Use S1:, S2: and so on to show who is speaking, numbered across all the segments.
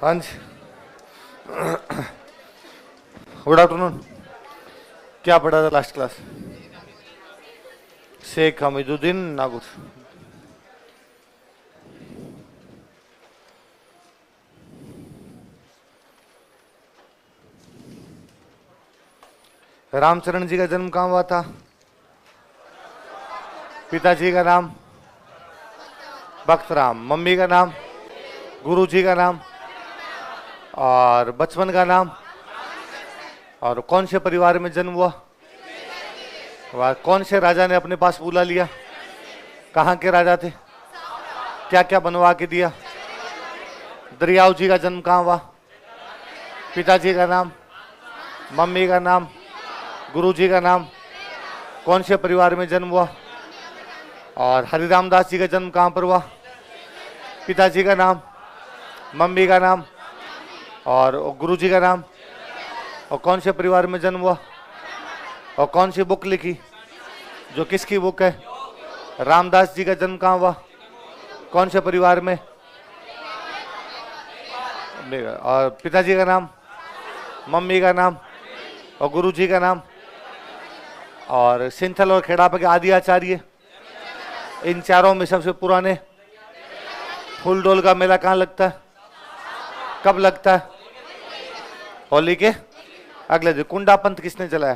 S1: हाँ जी, good afternoon. क्या पढ़ा था लास्ट क्लास? शेख हमीदुद्दीन नागौर। रामचरण जी का जन्म कहाँ हुआ था? पिताजी का नाम बख्तराम, मम्मी का नाम, गुरु जी का नाम और बचपन का नाम, और कौन से परिवार में जन्म हुआ? कौन से राजा ने अपने पास बुला लिया? कहाँ के राजा थे? क्या क्या बनवा के दिया? दरियाव जी का जन्म कहाँ हुआ? पिताजी का नाम, मम्मी का नाम, गुरु जी का नाम, कौन से परिवार में जन्म हुआ? और हरिराम दास जी का जन्म कहाँ पर हुआ? पिताजी का नाम, मम्मी का नाम और गुरु जी का नाम, और कौन से परिवार में जन्म हुआ? और कौन सी बुक लिखी? जो किसकी बुक है? रामदास जी का जन्म कहाँ हुआ? कौन से परिवार में? और पिताजी का नाम, मम्मी का नाम और गुरु जी का नाम, और सिंथल और खेड़ापा के आदि आचार्य। इन चारों में सबसे पुराने फूलडोल का मेला कहाँ लगता है? कब लगता है? होली के अगले दिन। कुंडा पंथ किसने चलाया?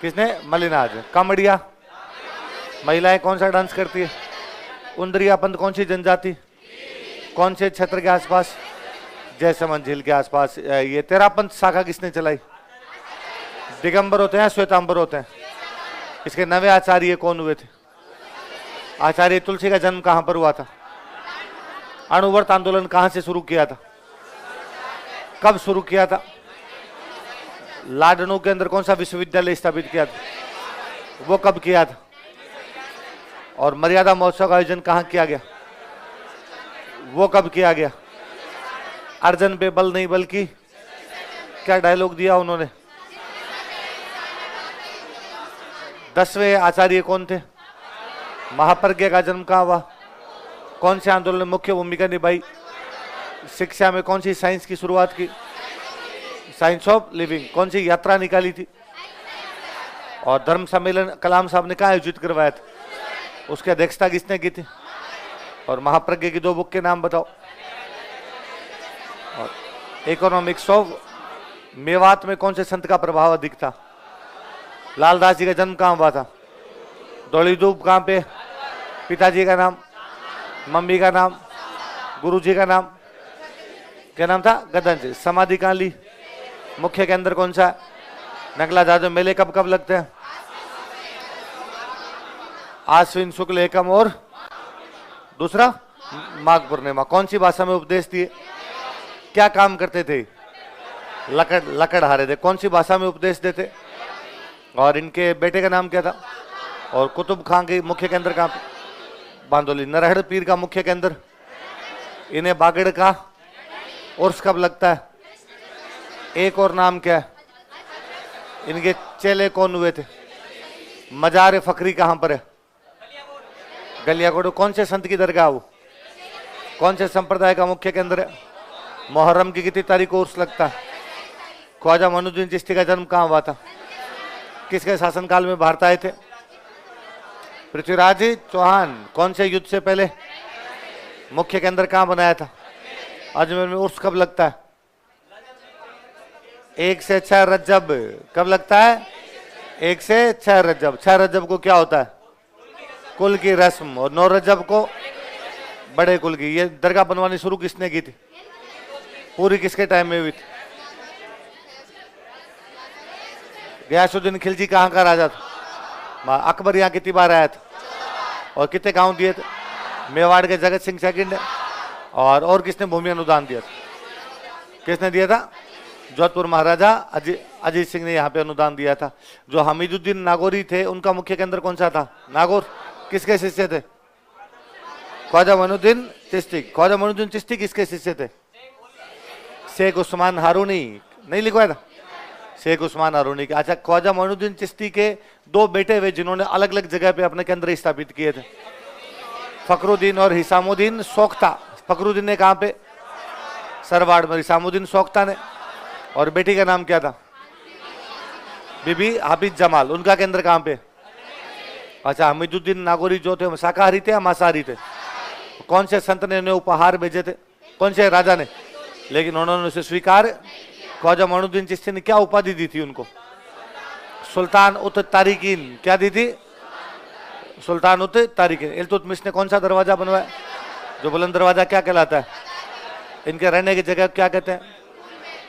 S1: किसने? मलिनाज। कामड़िया महिलाएं कौन सा डांस करती है? उंदरिया पंथ कौन सी जनजाति? कौन से क्षेत्र के आसपास? जयसमंद झील के आसपास। ये तेरा पंथ शाखा किसने चलाई? दिगंबर होते हैं, श्वेतांबर होते हैं। इसके नवे आचार्य कौन हुए थे? आचार्य तुलसी का जन्म कहां पर हुआ था? अणुव्रत आंदोलन कहां से शुरू किया था? कब शुरू किया था? लाडनू के अंदर कौन सा विश्वविद्यालय स्थापित किया था? वो कब किया था? और मर्यादा महोत्सव का आयोजन कहां किया गया? वो कब किया गया? अर्जन पे बल नहीं बल्कि क्या डायलॉग दिया उन्होंने? 10वें आचार्य कौन थे? महाप्रज्ञा का जन्म कहाँ हुआ? कौन से आंदोलन में मुख्य भूमिका निभाई? शिक्षा में कौन सी साइंस की शुरुआत की? Science of living. कौन सी यात्रा निकाली थी? और धर्म सम्मेलन कलाम साहब ने कहाँ आयोजित करवाया था? उसकी अध्यक्षता किसने की थी? और महाप्रज्ञा की 2 बुक के नाम बताओ। और इकोनॉमिक्स ऑफ मेवात में कौन से संत का प्रभाव अधिक था? लालदास जी का जन्म कहाँ हुआ था? दौड़ीधूप कहाँ पे? पिताजी का नाम, मम्मी का नाम, गुरु जी का नाम, क्या नाम था? गदन जी। समाधि कहाँ ली? मुख्य के अंदर कौन सा? नगला जादव। मेले कब कब लगते हैं? आश्विन शुक्ल एकम और दूसरा माघ पूर्णिमा। कौन सी भाषा में उपदेश दिए? क्या काम करते थे? लकड़ हारे थे। कौन सी भाषा में उपदेश देते? और इनके बेटे का नाम क्या था? और कुतुब खान के मुख्य केंद्र कहाँ पे? बांदोली। नरहड़ पीर का मुख्य केंद्र? इन्हें बागड़ का उर्स कब लगता है? एक और नाम क्या है? इनके चेले कौन हुए थे? मजार फखरी कहां पर है? गलियाकोट। कौन से संत की दरगाह? वो कौन से संप्रदाय का मुख्य केंद्र है? मुहर्रम की कितनी तारीख को उर्स लगता है? ख्वाजा मोइनुद्दीन चिश्ती का जन्म कहाँ हुआ था? किसके शासनकाल में भारत आए थे? पृथ्वीराज चौहान। कौन से युद्ध से पहले मुख्य केंद्र कहाँ बनाया था? अजमेर में। उर्स कब लगता है? 1 से 6 रज्जब। कब लगता है? 1 से 6 रज्जब। 6 रज्जब को क्या होता है? कुल की रस्म। और 9 रज्जब को बड़े कुल की। ये दरगाह बनवानी शुरू किसने की थी? पूरी किसके टाइम में हुई थी? गयासुद्दीन खिलजी कहाँ का राजा था? अकबर यहाँ कितनी बार आया था? और कितने गांव दिए थे? मेवाड़ के जगत सिंह सेकंड है। और किसने भूमि अनुदान दिया था? किसने दिया था? जोधपुर महाराजा अजीत सिंह ने यहाँ पे अनुदान दिया था। जो हमीदुद्दीन नागौरी थे उनका मुख्य केंद्र कौन सा था? नागौर। किसके शिष्य थे? ख्वाजा मोइनुद्दीन चिश्ती। ख्वाजा मोइनुद्दीन चिश्ती किसके शिष्य थे? शेख उस्मान हारूनी। नहीं लिखवाया था? शेख उस्मान हारूनी के। अच्छा, ख्वाजा मोइनुद्दीन चिश्ती के 2 बेटे हुए जिन्होंने अलग अलग जगह पे अपने केंद्र स्थापित किए थे, फखरुद्दीन और हिसामुद्दीन सोख्ता। फखरुद्दीन ने कहाँ पे? सरवाड़ में इसामुद्दीन सोख्ता ने। और बेटी का नाम क्या था? बीबी हाफिज जमाल। उनका केंद्र कहाँ पे? अच्छा, हमीदुद्दीन नागौरी जो थे शाकाहारी थे या मांसाहारी थे? कौन से संत ने उन्हें उपहार भेजे थे? कौन से राजा ने? लेकिन उन्होंने उसे स्वीकार। ख्वाजा मोइनुद्दीन चिश्ती ने क्या उपाधि दी थी उनको? सुल्तान उत तारिकीन। क्या दी थी? सुल्तान उत तारिकीन। इल्तुतमिश ने कौन सा दरवाजा बनवाया? जो बुलंद दरवाजा क्या कहलाता है? इनके रहने की जगह क्या कहते हैं?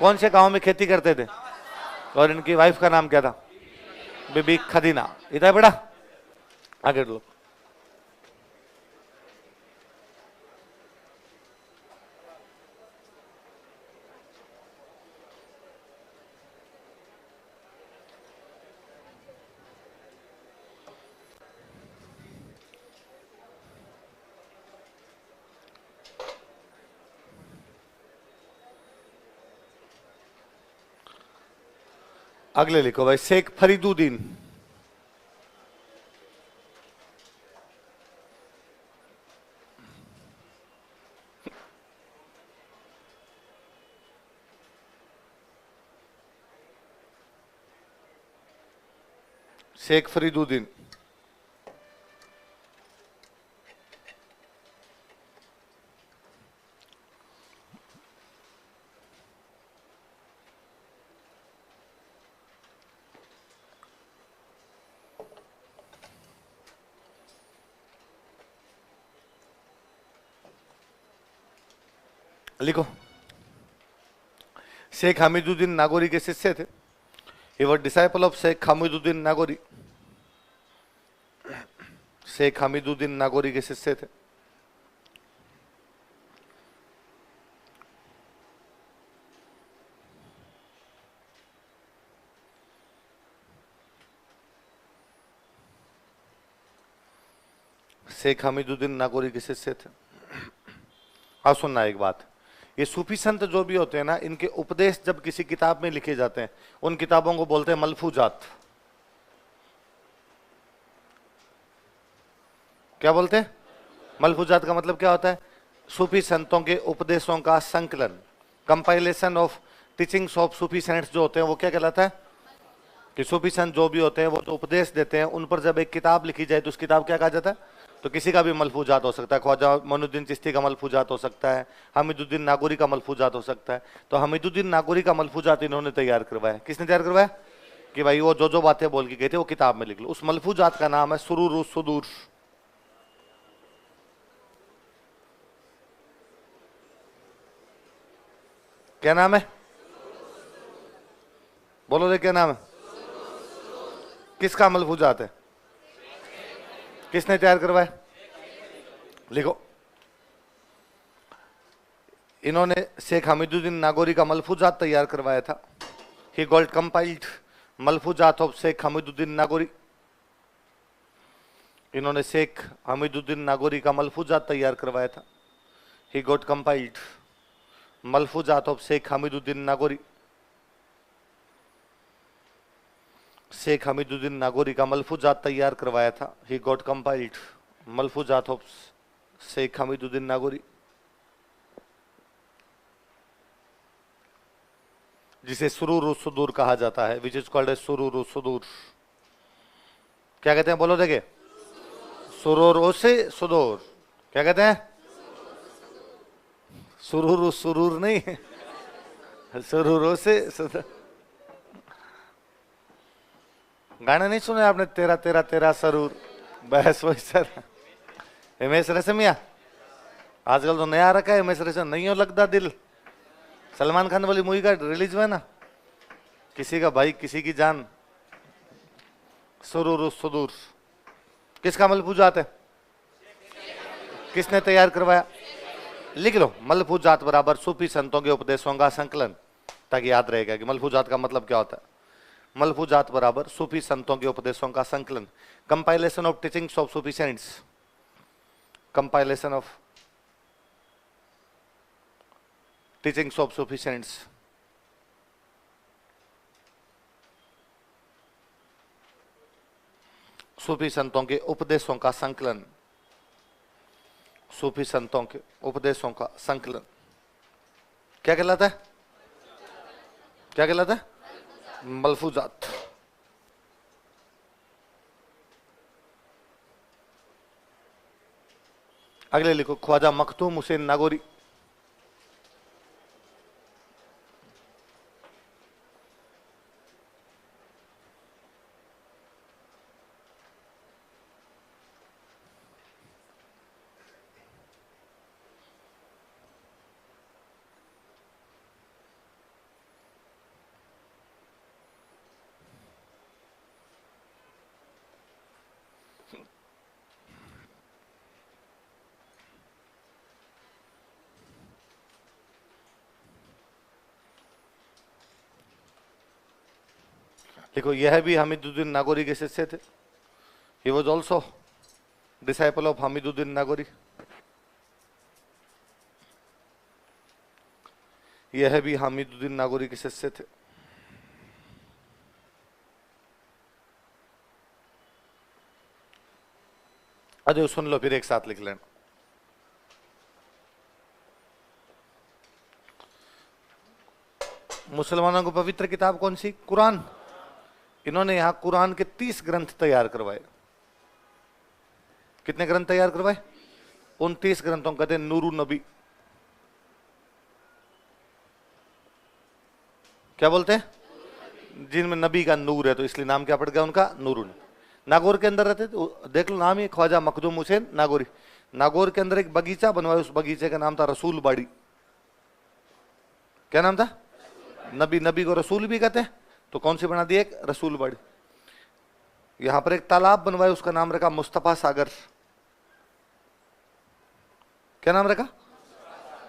S1: कौन से गांव में खेती करते थे? और इनकी वाइफ का नाम क्या था? बीबी खदीना। इतना बड़ा आगे लो। अगले लिखो भाई, शेख फरीदुद्दीन। शेख फरीदुद्दीन। लिखो, शेख हमीदुद्दीन नागौरी के शिष्य थे। He was disciple of Sheikh Hamiduddin Nagauri. Sheikh Hamiduddin Nagauri के शिष्य थे। शेख हमीदुद्दीन नागौरी के शिष्य थे। हाँ, सुनना एक बात, ये सूफी संत जो भी होते हैं ना, इनके उपदेश जब किसी किताब में लिखे जाते हैं, उन किताबों को बोलते हैं मलफूजात। क्या बोलते हैं? मलफूजात का मतलब क्या होता है? सूफी संतों के उपदेशों का संकलन, compilation of teachings of Sufi cents जो होते हैं, वो क्या कहलाता है? कि सूफी संत जो भी होते हैं वो जो उपदेश देते हैं, उन पर जब एक किताब लिखी जाए तो उस किताब क्या कहा जाता है? तो किसी का भी मलफूजात हो सकता है। ख्वाजा मोइनुद्दीन चिश्ती का मलफूजात हो सकता है, हमीदुद्दीन नागौरी का मलफूजात हो सकता है। तो हमीदुद्दीन नागौरी का मलफूजात इन्होंने तैयार करवाया। किसने तैयार करवाया? कि भाई वो जो जो बातें बोल के गए थे वो किताब में लिख लो। उस मलफूजात का नाम है सुरूर सुदूर। क्या नाम है? बोलो रे, क्या नाम है? किसका मलफूजात है? किसने तैयार करवाया? लिखो, इन्होंने शेख हमीदुद्दीन नागौरी का मलफूजात तैयार करवाया था। He got compiled malfuzat of Sheikh Hamiduddin Nagauri. इन्होंने शेख हमीदुद्दीन नागौरी का मलफूजात तैयार करवाया था। He got compiled malfuzat of Sheikh Hamiduddin Nagauri. Sheikh Hamiduddin Nagauri का मलफूजात तैयार करवाया था। He got compiled malfuzat of Sheikh Hamiduddin Nagauri, जिसे सुरूर सुदूर कहा जाता है, विच इज कॉल्ड एज सुरूर सुदूर। क्या कहते हैं? बोलो देखे, सुरूर से सुदूर। क्या कहते हैं? सुरूर सुरूर नहीं, सुरूर से सुदूर। गाना नहीं सुने आपने? तेरा तेरा तेरा सरूर, बहस वही सर। हिमेश रेशमिया आजकल तो नया रखा है। हिमेश रेशम नहीं हो लगता दिल। सलमान खान वाली मूवी का रिलीज हुआ ना, किसी का भाई किसी की जान। सुरूर सुदूर किसका मलफूजात है? किसने तैयार करवाया? लिख लो, मलफूजात बराबर सूफी संतों के उपदेशों का संकलन, ताकि याद रहेगा कि मलफूजात का मतलब क्या होता है। मलफूजात बराबर सूफी संतों के उपदेशों का संकलन, compilation of teachings of Sufi saints, compilation of teachings of Sufi saints. सूफी संतों के उपदेशों का संकलन, सूफी संतों के उपदेशों का संकलन। क्या कहलाता है? क्या कहलाता है? मलफूजात। अगले लिखो, ख्वाजा मखदूम हुसैन नागौरी। देखो, यह भी हमीदुद्दीन नागौरी के शिष्य थे। He was also disciple of Hamiduddin Nagauri. यह भी हमीदुद्दीन नागौरी के शिष्य थे। अरे सुन लो, फिर एक साथ लिख लेना। मुसलमानों को पवित्र किताब कौन सी? कुरान। इन्होंने यहां कुरान के 30 ग्रंथ तैयार करवाए। कितने ग्रंथ तैयार करवाए? 29 ग्रंथों को कहते हैं नूरू नबी। क्या बोलते हैं? जिनमें नबी का नूर है, तो इसलिए नाम क्या पड़ गया उनका? नूरुन। नागौर के अंदर रहते थे, देख लो नाम ही, ख्वाजा मखदूम हुसैन नागौरी। नागौर के अंदर एक बगीचा बनवाया, उस बगीचे का नाम था रसूल बाड़ी। क्या नाम था? नबी। नबी को रसूल भी कहते हैं, तो कौन सी बना दी? एक रसूल बाड़ी। यहां पर एक तालाब बनवाया, उसका नाम रखा मुस्तफा सागर। क्या नाम रखा?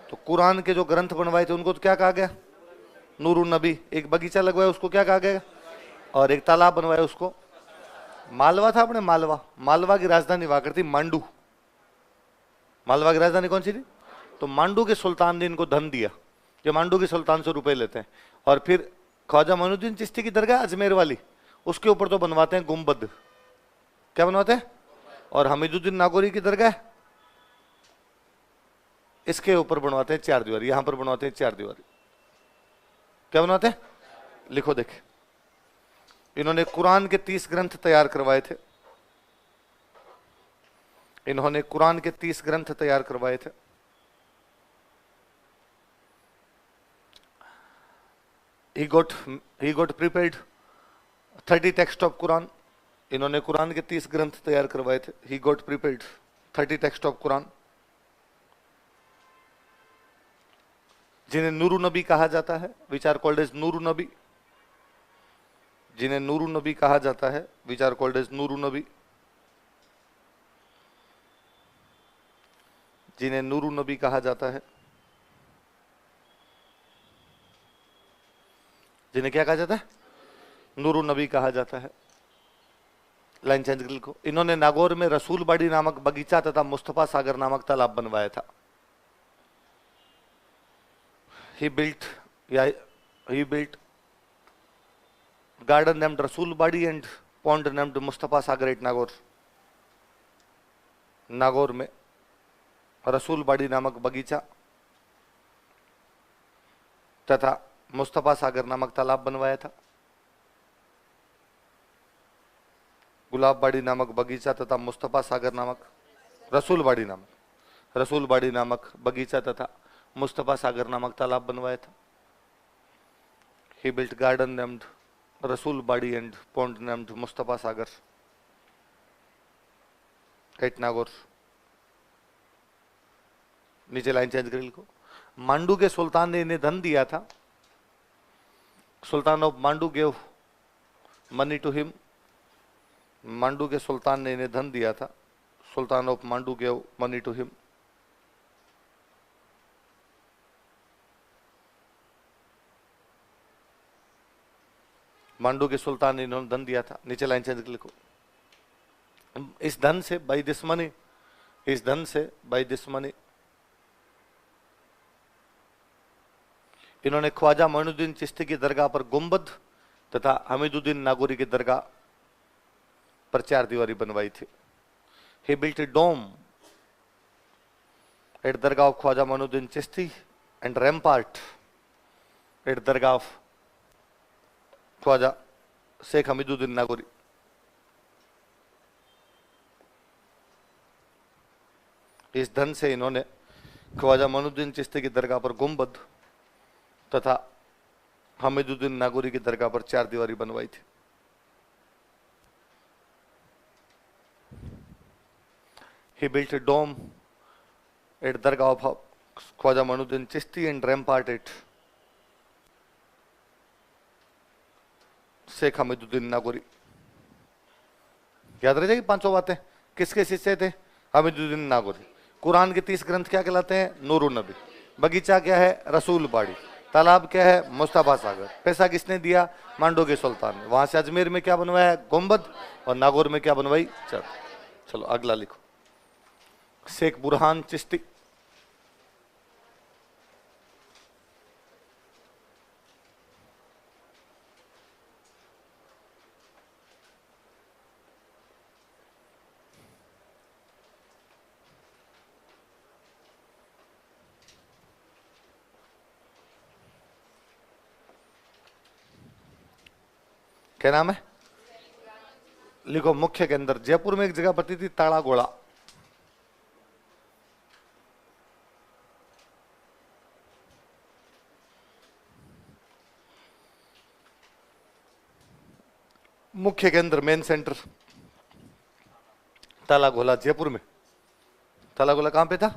S1: तो कुरान के जो ग्रंथ बनवाए थे उनको तो क्या कहा गया? नूरुन नबी। एक बगीचा लगवाया, उसको क्या कहा गया? और एक तालाब बनवाया, उसको मालवा था अपने, मालवा। मालवा की राजधानी हुआ करती मांडू। मालवा की राजधानी कौन सी थी? तो मांडू के सुल्तान ने इनको धन दिया। जो मांडू के सुल्तान से रुपए लेते हैं, और फिर ख्वाजा मोइनुद्दीन चिश्ती की दरगाह अजमेर वाली, उसके ऊपर तो बनवाते हैं गुम्बद। क्या बनवाते हैं? और हमीदुद्दीन नागौरी की दरगाह, इसके ऊपर बनवाते हैं 4 दीवारी। यहां पर बनवाते हैं 4 दीवारी। क्या बनवाते हैं? लिखो देखे। इन्होंने कुरान के 30 ग्रंथ तैयार करवाए थे। इन्होंने कुरान के 30 ग्रंथ तैयार करवाए थे। He got prepared 30 text of Quran. इन्होंने कुरान के 30 ग्रंथ तैयार करवाए थे। He got prepared 30 text of Quran, जिन्हें नूरू नबी कहा जाता है, which are called as Nuru Nabi. जिन्हें नूरू नबी कहा जाता है, which are called as Nuru Nabi. जिन्हें नूरू नबी कहा जाता है, जिन्हें क्या कहा जाता है? नूरू नबी कहा जाता है। लाइन चेंज कर लिखो। इन्होंने नागौर में रसूल बाड़ी नामक बगीचा तथा मुस्तफा सागर नामक तालाब बनवाया था। He built garden named Rasool Badi and pond named Mustafa Sagar at Nagaur। Nagaur में रसूल बाड़ी नामक बगीचा तथा मुस्तफा सागर नामक तालाब बनवाया था। गुलाब बाड़ी नामक बगीचा तथा मुस्तफा सागर नामक, रसूल बाड़ी नामक बगीचा तथा मुस्तफा सागर नामक तालाब बनवाया था। He built garden named रसूल बाड़ी and pond named Mustafa Sagar at Nagaur. नीचे लाइन चेंज कर लिखो। मांडू के सुल्तान ने इन्हें धन दिया था। Sultan of Mandu gave money to him. Mandu के सुल्तान ने इन्हें धन दिया था। Sultan of Mandu gave money to him. Mandu के सुल्तान ने इन्होंने धन दिया था। नीचे लाइन चेंज कर लिखो। इस धन से, बाई दिस मनी, इस धन से, बाई दिस मनी, इन्होंने ख्वाजा मोइनुद्दीन चिश्ती की दरगाह पर गुंबद तथा हमीदुद्दीन नागौरी की दरगाह पर 4 दीवारी बनवाई थी। He built a dome at dargah of Khwaja Moinuddin Chishti and rampart at dargah of Khwaja Sheikh Hamiduddin Nagauri. इस धन से इन्होंने ख्वाजा मोइनुद्दीन चिश्ती की दरगाह पर गुंबद तथा हमीदुद्दीन नागौरी की दरगाह पर 4 दीवारी बनवाई थी। He built a dome at Dargah of Khwaja Moinuddin Chishti and rampart at Sheikh Hamiduddin Nagauri. याद रह जाएगी पांचों बातें। किसके शिष्य थे? हमीदुद्दीन नागौरी। कुरान के 30 ग्रंथ क्या कहलाते हैं? नूरुन नबी। बगीचा क्या है? रसूल बाड़ी। तालाब क्या है? मुस्तफा सागर। पैसा किसने दिया? मांडो के सुल्तान ने। वहां से अजमेर में क्या बनवाया? गुंबद। और नागौर में क्या बनवाई? चर्च। चलो अगला लिखो। शेख बुरहान चिश्ती। क्या नाम है? लिखो मुख्य के अंदर। जयपुर में एक जगह पड़ती थी ताड़ा गोड़ा। मुख्य के अंदर मेन सेंटर ताला गोला जयपुर में। ताला गोला कहां पे था?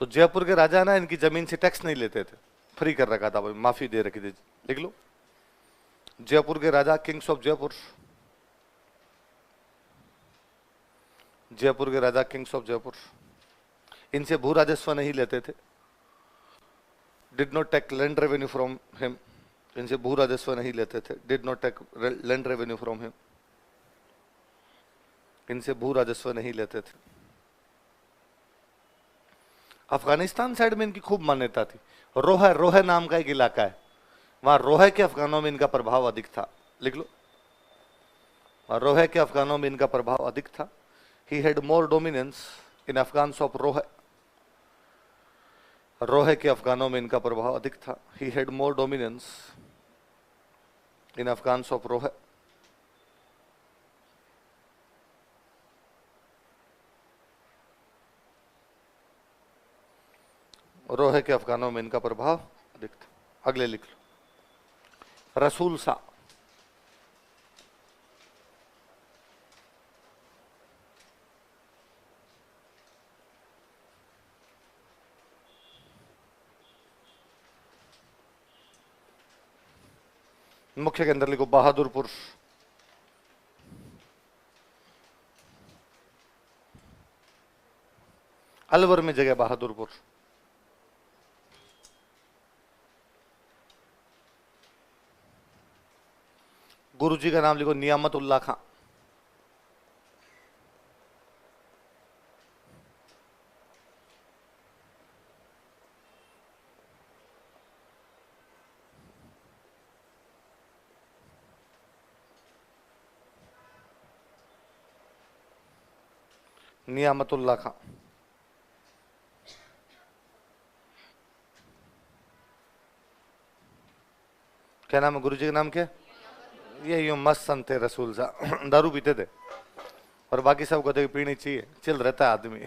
S1: तो जयपुर के राजा ना इनकी जमीन से टैक्स नहीं लेते थे, फ्री कर रखा था, माफी दे रखी थी। लिख लो, जयपुर के राजा, किंग्स ऑफ जयपुर। जयपुर के राजा किंग्स ऑफ जयपुर, इनसे भू राजस्व नहीं लेते थे। Did not take land revenue from him. इनसे भू राजस्व नहीं लेते थे। Did not take land revenue from him. इनसे भू राजस्व नहीं लेते थे। अफगानिस्तान साइड में इनकी खूब मान्यता थी। रोह, रोह नाम का एक इलाका है, वहां रोह के अफगानों में इनका प्रभाव अधिक था। लिख लो, रोह के अफगानों में इनका प्रभाव अधिक था। He had more dominance in Afghans of रोह। रोह के अफगानों में इनका प्रभाव अधिक था। He had more dominance in Afghans of रोह। रोह के अफगानों में इनका प्रभाव अधिक था। अगले लिख लो, रसूल सा। मुख्य के अंदर लिखो बहादुरपुर। अलवर में जगह बहादुरपुर। गुरुजी का नाम लिखो नियामतुल्लाह खां। नियामतुल्लाह खां। क्या नाम है गुरुजी का? नाम क्या? ये यूं मस्त संत थे रसूल साहब। दारू पीते थे और बाकी सब कहते पीनी चाहिए, चिल रहता है आदमी।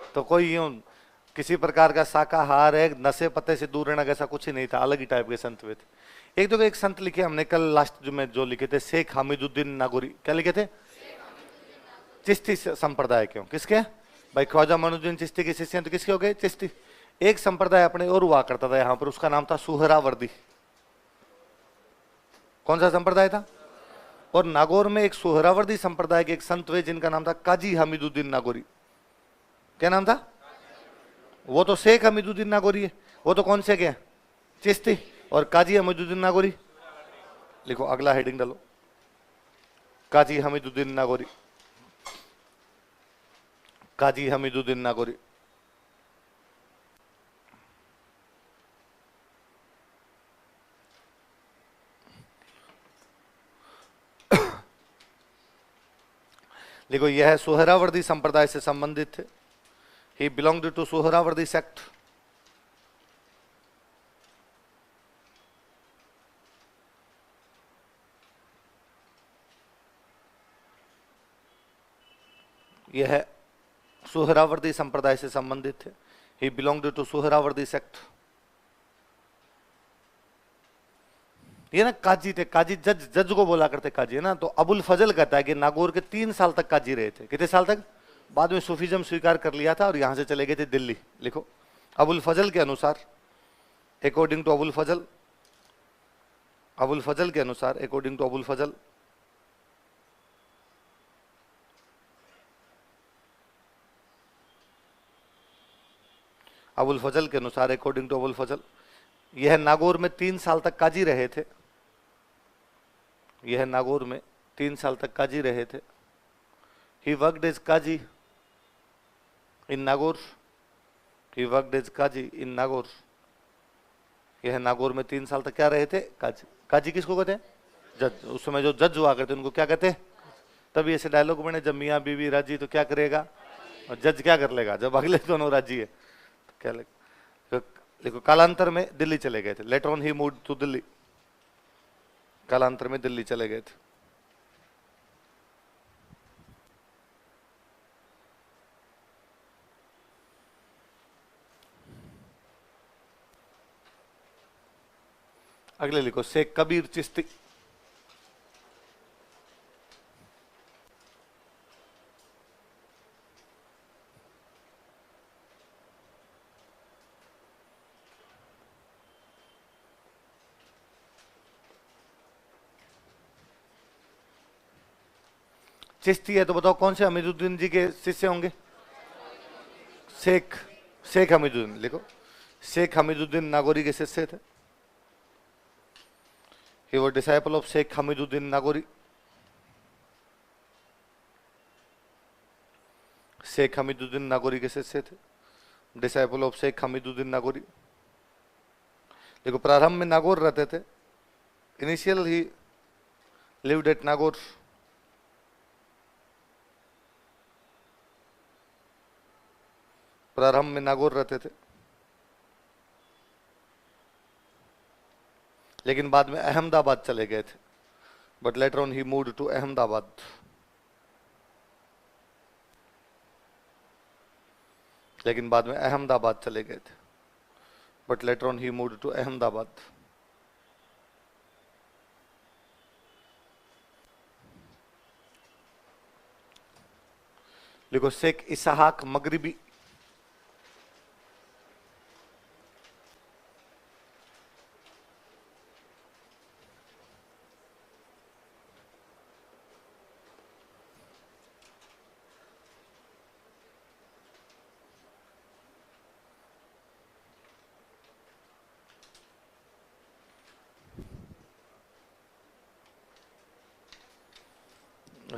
S1: तो कोई यूं किसी प्रकार का शाकाहार है, नशे पत्ते से दूर रहना, ऐसा कुछ ही नहीं था। अलग ही टाइप के संत हुए थे। एक तो एक संत लिखे हमने कल लास्ट में जो लिखे थे, शेख हमीदुद्दीन नागौरी। क्या लिखे थे? चिश्ती संप्रदाय के। किसके? भाई ख्वाजा मोइनुद्दीन चिश्ती के शिष्य हैं, तो किसके हो गए? चिश्ती। एक संप्रदाय अपने और हुआ करता था यहाँ पर, उसका नाम था सुहरावर्दी। कौन सा संप्रदाय था? और नागौर में एक सुहरावर्दी संप्रदाय के एक संत हुए जिनका नाम था काजी हमीदुद्दीन नागौरी। क्या नाम था? वो तो शेख हमीदुद्दीन नागौरी है, वो तो कौन से के? चिश्ती। और काजी हमीदुद्दीन नागौरी। लिखो, अगला हेडिंग डालो, काजी हमीदुद्दीन नागौरी। काजी हमीदुद्दीन नागौरी। देखो, यह सुहरावर्दी संप्रदाय से संबंधित थे। ही बिलोंग्ड टू सुहरावर्दी सेक्ट। यह सुहरावर्दी संप्रदाय से संबंधित थे। ही बिलोंग्ड टू सुहरावर्दी सेक्ट। ये ना काजी थे, काजी जज, जज को बोला करते काजी, है ना। तो अबुल फजल कहता है कि नागौर के 3 साल तक काजी रहे थे। कितने साल तक? बाद में सूफीजम स्वीकार कर लिया था और यहां से चले गए थे दिल्ली। लिखो, अबुल फजल के अनुसार, अकॉर्डिंग टू अबुल फजल, अबुल फजल के अनुसार, अकॉर्डिंग टू अबुल फजल, अबुल फजल के अनुसार, अकॉर्डिंग टू अबुल फजल, यह नागौर में 3 साल तक काजी रहे थे। यह नागौर में 3 साल तक काजी रहे थे। He worked as qazi in Nagaur. He worked as qazi in Nagaur. यह नागौर में 3 साल तक क्या रहे थे? काजी। काजी किसको कहते हैं? जज। उस समय जो जज हुआ करते उनको क्या कहते हैं? तभी ऐसे डायलॉग बने, जब मियाँ बीवी राजी तो क्या करेगा, और जज क्या कर लेगा जब अगले दोनों राजी है तो क्या लेगा। देखो, कालांतर में दिल्ली चले गए थे। Later on he moved to Delhi. कालांतर में दिल्ली चले गए थे। अगले लिखो, शेख कबीर चिश्ती। चिश्ती है तो बताओ कौन से हमीदुद्दीन जी के शिष्य होंगे? शेख, शेख हमीदुद्दीन। लिखो, शेख हमीदुद्दीन नागौरी के शिष्य थे। He was disciple of Sheikh Hamiduddin Nagori. Sheikh Hamiduddin Nagauri के शिष्य थे। Disciple of Sheikh Hamiduddin Nagauri. देखो, प्रारंभ में नागौर रहते थे। Initial he lived at Nagaur. प्रारंभ में नागौर रहते थे, लेकिन बाद में अहमदाबाद चले गए थे। But later on he moved to Ahmedabad. लेकिन बाद में अहमदाबाद चले गए थे। But later on he moved to Ahmedabad. लिखो, शेख इसहाक मगरिबी।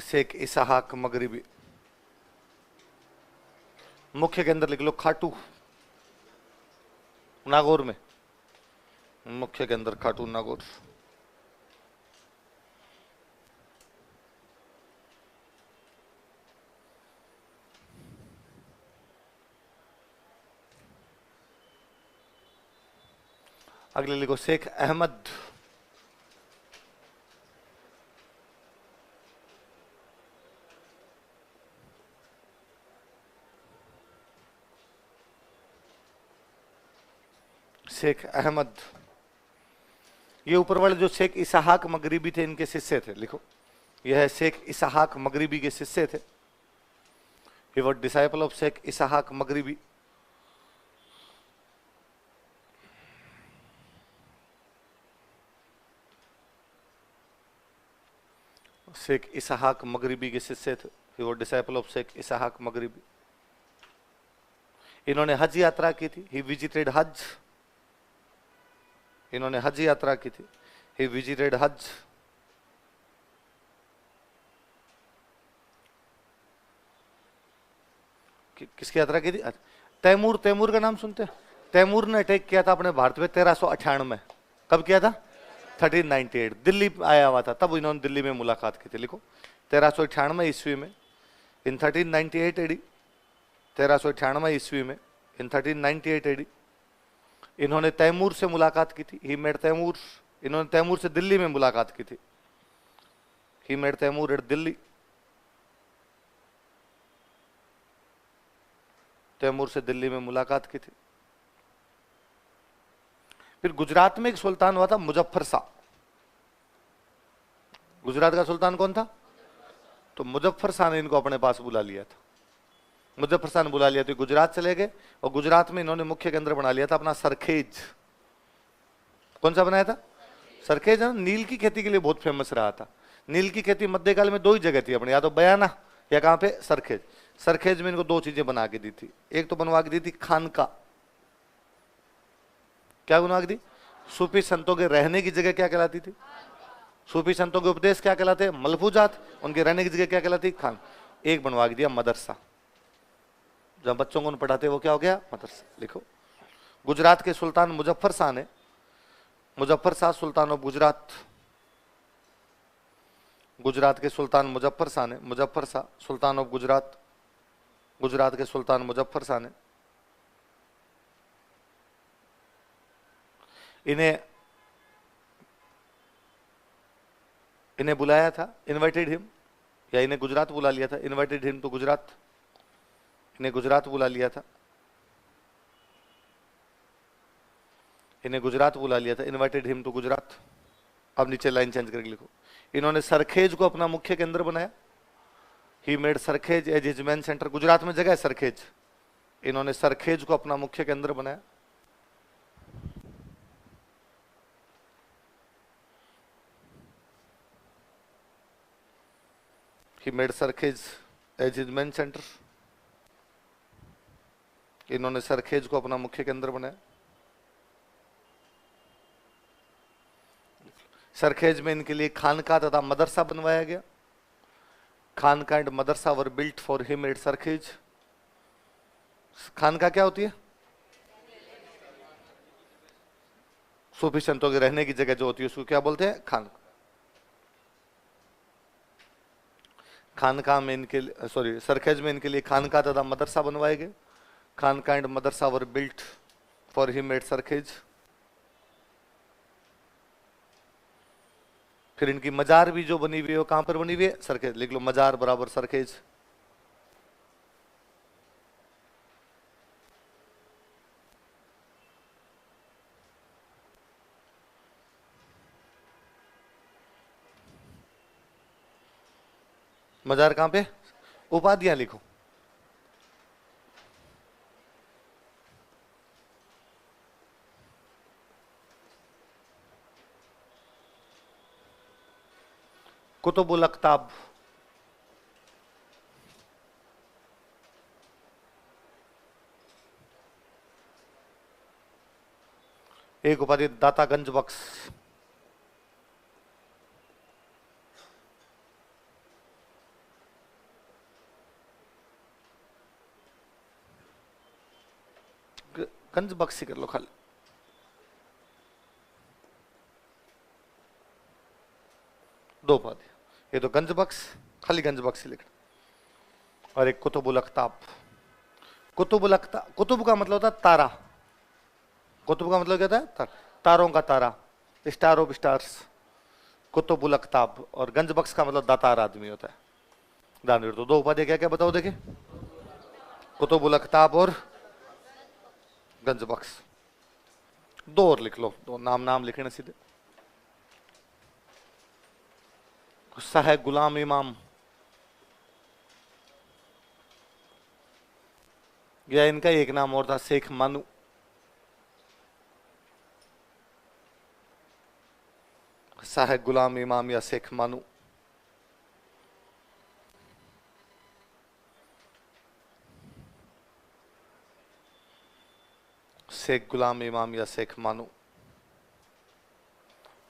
S1: शेख इसहाक मगरिबी। मुख्य के अंदर लिख लो खाटू, नागौर में। मुख्य के अंदर खाटू, नागौर। अगले लिखो, शेख अहमद। शेख अहमद। ये ऊपर वाले जो शेख इसहाक मगरिबी थे, इनके शिष्य थे। लिखो, यह शेख इसहाक मगरिबी के शिष्य थे। He was disciple of Sheikh Ishaq Maghribi. Sheikh Ishaq Maghribi के शिष्य थे। He was disciple of Sheikh Ishaq Maghribi. इन्होंने हज यात्रा की थी। ही विजिटेड हज। इन्होंने हज यात्रा की थी। ही विजिटेड हज। किसकी यात्रा की थी? तैमूर। तैमूर का नाम सुनते हैं? तैमूर ने अटैक किया था अपने भारत में 1398 में। कब किया था? 1398। दिल्ली आया हुआ था, तब इन्होंने दिल्ली में मुलाकात की थी। लिखो, 1398 ईस्वी में, इन 1398 एडी, 1398 ईस्वी में, इन 1398 एडी, इन्होंने तैमूर से मुलाकात की थी। He met Timur. इन्होंने तैमूर से दिल्ली में मुलाकात की थी। He met Timur at Delhi. Timur से दिल्ली में मुलाकात की थी। फिर गुजरात में एक सुल्तान हुआ था मुजफ्फर शाह। गुजरात का सुल्तान कौन था? तो मुजफ्फर शाह ने इनको अपने पास बुला लिया था। मुजफ्फर शाह ने बुला लिया तो गुजरात चले गए और गुजरात में इन्होंने मुख्य केंद्र बना लिया था अपना सरखेज। कौन सा बनाया था? सरखेज है ना, नील की खेती के लिए बहुत फेमस रहा था। नील की खेती मध्यकाल में दो ही जगह थी अपने, या तो बयाना या कहां पे, सरखेज। सरखेज में इनको दो चीजें बना के दी थी। एक तो बनवा के दी थी खानका। क्या बनवा के दी? सूफी संतों के रहने की जगह क्या कहलाती थी? सूफी संतों के उपदेश क्या कहलाते? मलफूजात। उनके रहने की जगह क्या कहलाती? खान। एक बनवा के दिया मदरसा, जब बच्चों को पढ़ाते वो क्या हो गया? मदरसा। लिखो, गुजरात के सुल्तान मुजफ्फर शाह ने, मुजफ्फर शाह सुल्तान ऑफ गुजरात, गुजरात के सुल्तान मुजफ्फर शाह ने, मुजफ्फर शाह सुल्तान ऑफ गुजरात, गुजरात के सुल्तान मुजफ्फर शाह ने इन्हें बुलाया था, इनवाइटेड हिम, या इन्हें गुजरात बुला लिया था। इनवाइटेड हिम तो गुजरात, इन्हें गुजरात बुला लिया था, इन्हें गुजरात बुला लिया था। Invited him to Gujarat. अब नीचे लाइन चेंज करके लिखो, इन्होंने सरखेज को अपना मुख्य केंद्र बनाया। He made Sarkhej as his main centre. Gujarat में जगह है सरखेज, इन्होंने सरखेज को अपना मुख्य केंद्र बनाया। He made Sarkhej as his main centre, इन्होंने सरखेज को अपना मुख्य केंद्र बनाया। सरखेज में इनके लिए खानका तथा मदरसा बनवाया गया। Khanqah and madrasa were built for him at Sarkhej. खानका क्या होती है? सूफी संतों के रहने की जगह जो होती है उसको क्या बोलते हैं? खानका। खानका में इनके, सॉरी, सरखेज में इनके लिए खानका तथा मदरसा बनवाए गए। Khanqah and madrasa were built for him at Sarkhej. फिर इनकी मजार भी जो बनी हुई है वो कहां पर बनी हुई है? सरखेज। लिख लो, मजार बराबर सरखेज। मजार कहां पे? उपाधियां लिखो, कुतुबुल अख्ताब, एक उपाधि दाता गंज बख्श। गंज बख्श ही कर लो खाली। दो उपाधि, ये तो गंज बख्श, खाली गंज बख्श ही लिखना। और एक कुतुबुल अख्ताब। कुतुबुल अख्ताब, कुतुब का मतलब होता है तारा। कुतुब का मतलब क्या होता है? तारों का तारा, स्टार ऑफ स्टार्स, कुतुबुल अख्ताब। और गंज बख्श का मतलब दातार आदमी होता है, दानवीर। तो दो उपाधि क्या क्या बताओ देखिए? कुतुबुल अख्ताब और गंज बख्श। दो और लिख लो, दो नाम नाम लिखने सीधे। गुस्सा है गुलाम इमाम, या इनका एक नाम और था शेख मानू। गुस्सा है गुलाम इमाम या शेख मानू। शेख गुलाम इमाम या शेख मानू।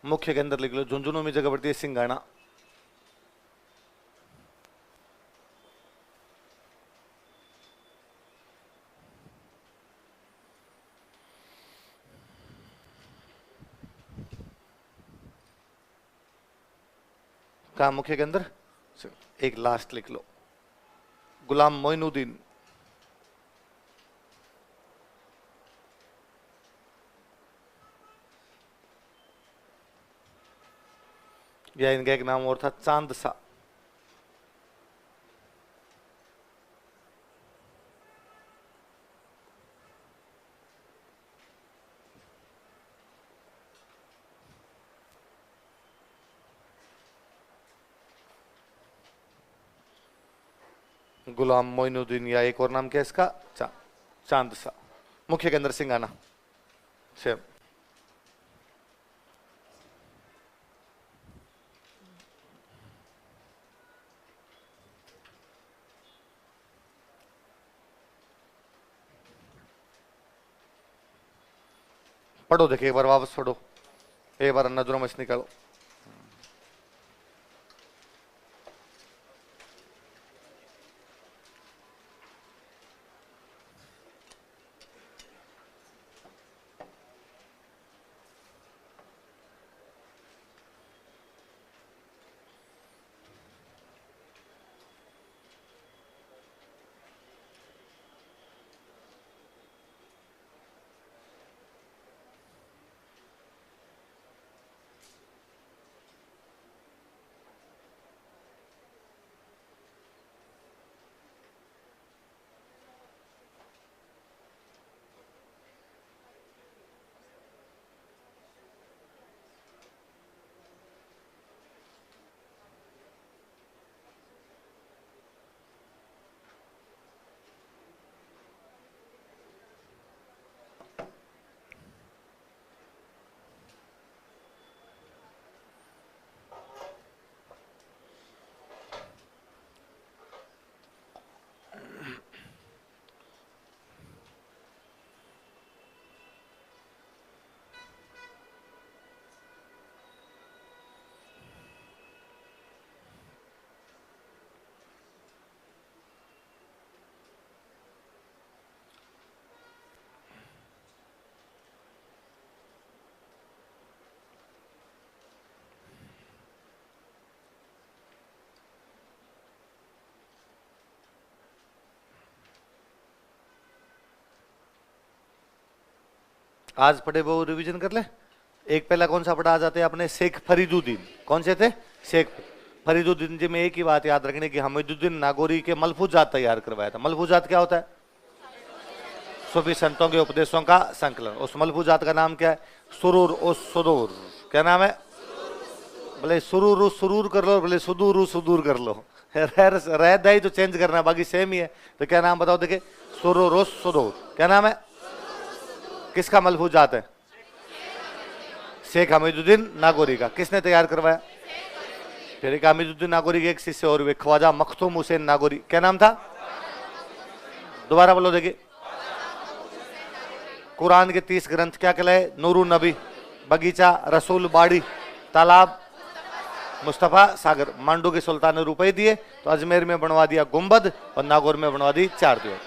S1: मुख्य के अंदर लिख लो, झुंझुनू में जगह पड़ती है सिंगाना। कहा मुख्य के अंदर? एक लास्ट लिख लो, गुलाम मोइनुद्दीन। या इनका एक नाम और था चांद सा। गुलाम मोइनुद्दीन, या एक और नाम क्या है इसका, चांद सा। मुख्य केंद्र सिंगाना से। पढ़ो, देखिए एक बार वापस पढ़ो, एक बार नजरों में से निकालो। आज पढ़े वो रिवीजन कर ले। एक पहला कौन सा पढ़ा आ जाते आपने, शेख फरीदुद्दीन। कौन से थे? शेख फरीदुद्दीन जी में एक ही बात याद रखने की, हमीदुद्दीन नागौरी के मलफूजात तैयार करवाया था। मलफूजात क्या होता है? सूफी संतों के उपदेशों का संकलन। उस मलफूजात का नाम क्या है? सुरूर उस सुदूर। क्या नाम है? भले सुरूर सुरूर कर लो, भले सुदूर सुदूर कर लो, रह दही तो चेंज करना, बाकी सेम ही है। तो क्या नाम बताओ, देखिए सुरूर उस सुदूर। क्या नाम है? किसका मलफूजात है? शेख हमीदुद्दीन नागौरी का। किसने तैयार करवाया? फिर एक हमीदुद्दीन नागौरी के एक शिष्य और हुए, ख्वाजा मखदूम हुसैन नागौरी। क्या नाम था? दोबारा बोलो, देखिए। कुरान के 30 ग्रंथ क्या कहलाए? नूरुन नबी, बगीचा, रसूल बाड़ी, तालाब, मुस्तफा सागर। मांडू के सुल्तान ने रुपए दिए तो अजमेर में बनवा दिया गुंबद और नागौर में बनवा दी 4 दीवार।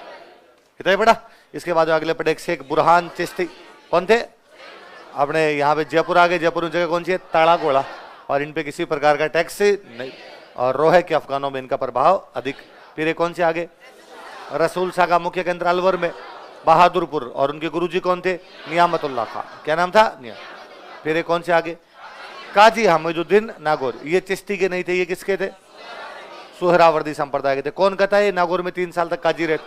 S1: इतना ही पढ़ा। इसके बाद अगले पढ़े शेख बुरहान चिश्ती। कौन थे? अपने यहाँ पे जयपुर आ गए। जयपुर में जगह कौन सी है? ताड़ा गोड़ा। और इन पे किसी प्रकार का टैक्स नहीं, और रोहे के अफगानों में इनका प्रभाव अधिक। फिर ये कौन से आगे? रसूल शाह का मुख्य केंद्र अलवर में, बहादुरपुर। और उनके गुरुजी कौन थे? नियामतुल्लाह खां। क्या नाम था? फिर ये कौन से आगे? काजी हमीदुद्दीन नागौर। ये चिश्ती के नहीं थे, ये किसके थे? सुहरावर्दी संप्रदाय के थे। कौन कहता है? नागौर में 3 साल तक काजी रहे,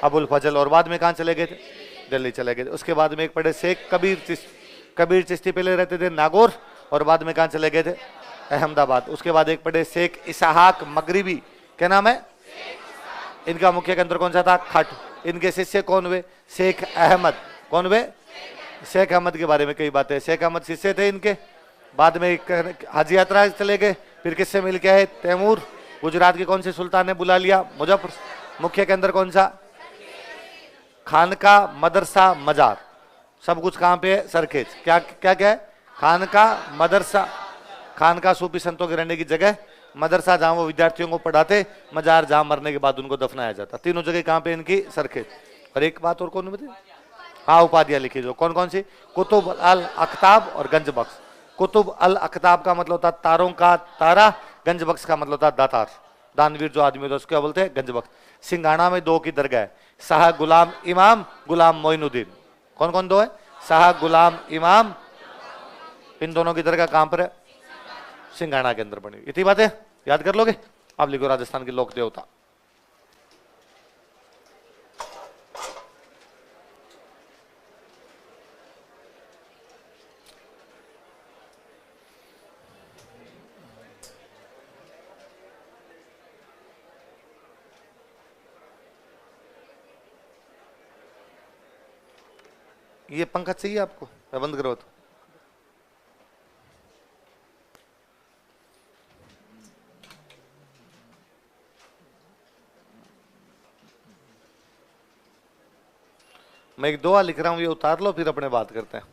S1: अबुल फजल। और बाद में कहाँ चले गए थे? दिल्ली चले गए थे। उसके बाद में एक पढ़े शेख कबीर चिश्ती। कबीर चिश्ती पहले रहते थे नागौर और बाद में कहाँ चले गए थे? अहमदाबाद। उसके बाद एक पढ़े शेख इसहाक मगरिबी। क्या नाम है? इनका मुख्य केंद्र कौन सा था? खट। इनके शिष्य कौन हुए? शेख अहमद। कौन हुए? शेख अहमद के बारे में कई बातें। शेख अहमद शिष्य थे इनके। बाद में हज यात्रा चले गए। फिर किससे मिल के आए? तैमूर। गुजरात के कौन से सुल्तान ने बुला लिया? मुजफ्फर। मुख्य केंद्र कौन सा? खानका, मदरसा, मजार। सब कुछ कहाँ पे है? सरखेज। क्या क्या क्या है? खानका, मदरसा। खानका सूफी संतों के रहने की जगह, मदरसा जहाँ वो विद्यार्थियों को पढ़ाते, मजार जहाँ मरने के बाद उनको दफनाया जाता। तीनों जगह कहाँ पे इनकी? सरखेज। और एक बात और कौन बताए? हाँ, उपाधियां लिखी जो कौन कौन सी? कुतुब अल अख्ताब और गंज बख्श। कुतुब अल अख्ताब का मतलब होता तारों का तारा, गंज बख्श का मतलब होता दातार, दानवीर जो आदमी होता है उसको क्या बोलते हैं? गंज बख्श। सिंघाना में 2 की दरगाह है, शाह गुलाम इमाम, गुलाम मोइनुद्दीन। कौन कौन 2 है? शाह गुलाम इमाम। इन दोनों की दरगाह कहां पर है? सिंघाना के अंदर बनी। इतनी बातें याद कर लोगे? आप लिखो राजस्थान के लोक देवता। ये पंखा चाहिए आपको, मैं बंद करो तो। मैं एक दुआ लिख रहा हूं, ये उतार लो, फिर अपने बात करते हैं।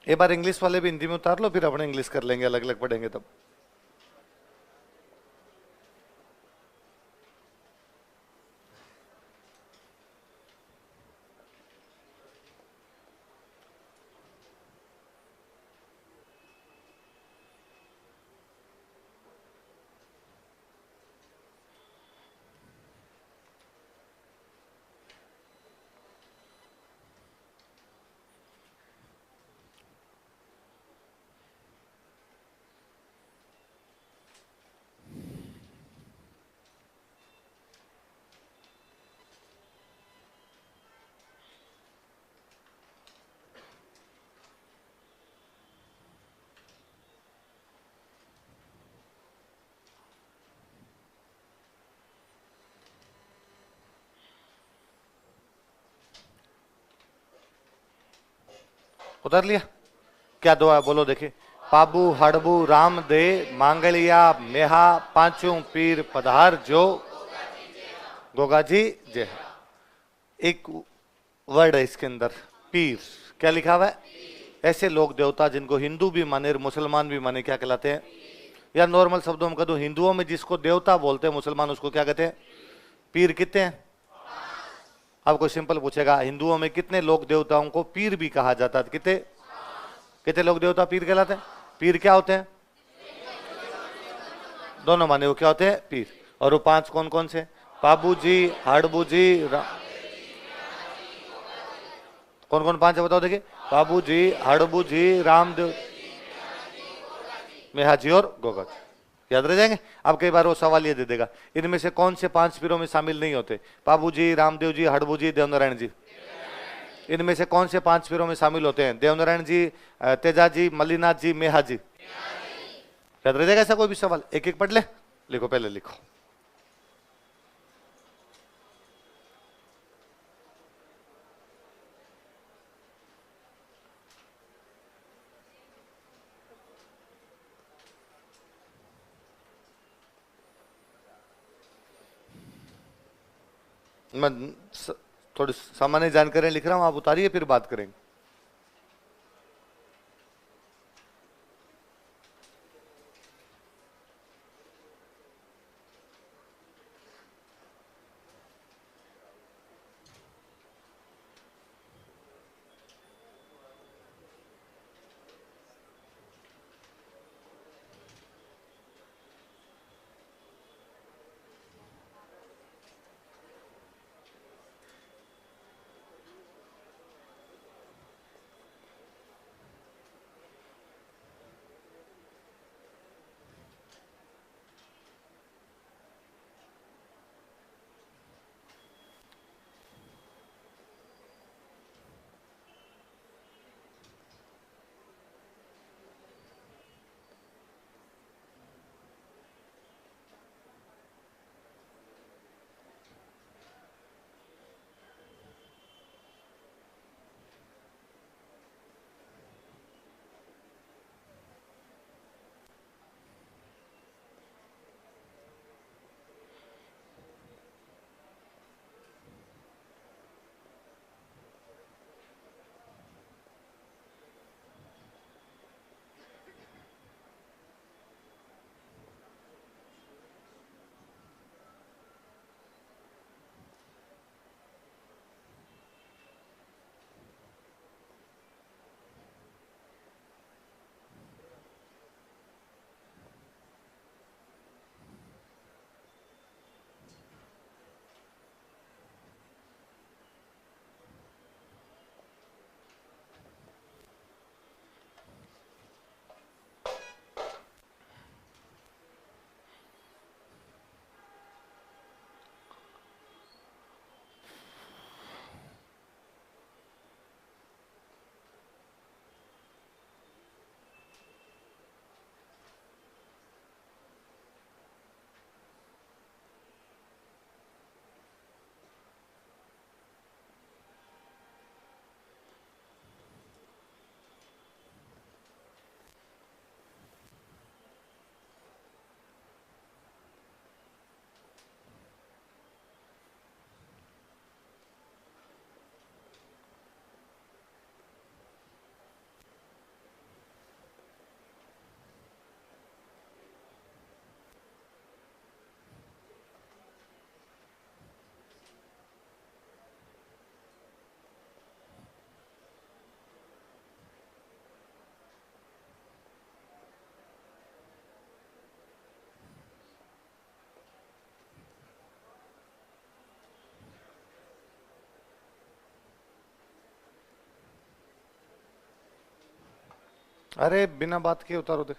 S1: एक बार इंग्लिश वाले भी हिंदी में उतार लो, फिर अपने इंग्लिश कर लेंगे, अलग अलग पढ़ेंगे तब। उतार लिया? क्या दुआ है बोलो देखिए। पाबू हड़बू राम दे मांगलिया मेहा पांचू पीर पधार जो गोगा जी जय। एक वर्ड है इसके अंदर, पीर। क्या लिखा हुआ है? ऐसे लोग देवता जिनको हिंदू भी माने और मुसलमान भी माने, क्या कहलाते हैं? या नॉर्मल शब्दों में कह दो, हिंदुओं में जिसको देवता बोलते हैं, मुसलमान उसको क्या कहते हैं? पीर। कितने हैं? अब कोई सिंपल पूछेगा हिंदुओं में कितने लोग देवताओं को पीर भी कहा जाता है? कितने कितने लोग देवता पीर कहलाते हैं? पीर क्या होते हैं? दोनों माने वो क्या होते हैं? पीर। और वो पांच कौन कौन से? पाबू जी, हाड़बू जी, कौन कौन पांच है बताओ देखिए। बाबू जी, हड़बू जी, रामदेव, मेहा जी और गोगा जी। याद रह जाएंगे? अब कई बार वो सवाल ये दे देगा, इनमें से कौन से पांच पीरों में शामिल नहीं होते? बाबू जी, रामदेव जी, हड़बू जी, देवनारायण जी। इनमें से कौन से पांच पीरों में शामिल होते हैं? देवनारायण जी, तेजा जी, मल्लीनाथ जी, मेहा जी। याद रह जाएगा? ऐसा कोई भी सवाल एक एक पढ़ ले। लिखो, पहले लिखो। मैं थोड़ी सामान्य जानकारी लिख रहा हूं, आप उतारिए फिर बात करेंगे। अरे बिना बात के उतारो देख।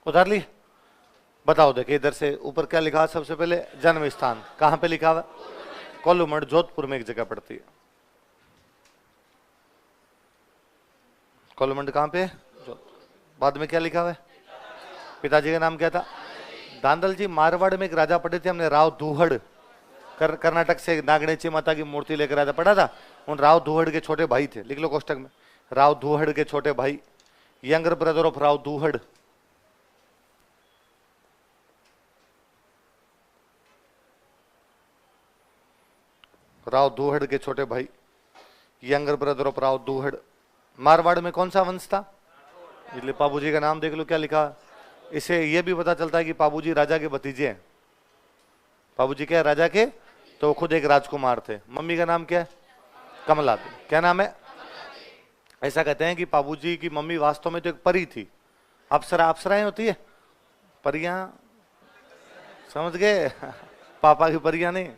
S1: उतार ली। बताओ देखिए इधर से ऊपर क्या लिखा है सबसे पहले, जन्म स्थान कहां पे लिखा हुआ? कोल्लूमठ, जोधपुर में एक जगह पड़ती है। कोल्लूमठ कहां पे? बाद में क्या लिखा हुआ है? पिताजी का नाम क्या था? दांदल जी। मारवाड़ में एक राजा पढ़े थे हमने, राव धूहड़। कर्नाटक से नागणेची माता की मूर्ति लेकर आया था, पढ़ा था। उन राव धूहड़ के छोटे भाई थे, लिख लो कोष्टक में, राव धूहड़ के छोटे भाई, younger brother of Rao Dhuhad. Rao Dhuhad के छोटे भाई, younger brother of Rao Dhuhad. Marwar में कौन सा वंश था? इसलिए पाबूजी का नाम देख लो क्या लिखा। इसे ये भी पता चलता है कि पाबूजी राजा के भतीजे हैं। पाबूजी क्या है? राजा के। तो वो खुद एक राजकुमार थे। मम्मी का नाम क्या है? कमला। क्या नाम है? ऐसा कहते हैं कि पाबूजी की मम्मी वास्तव में तो एक परी थी। अप्सरा, अप्सराएं होती है परियां, समझ गए? पापा की परियां नहीं,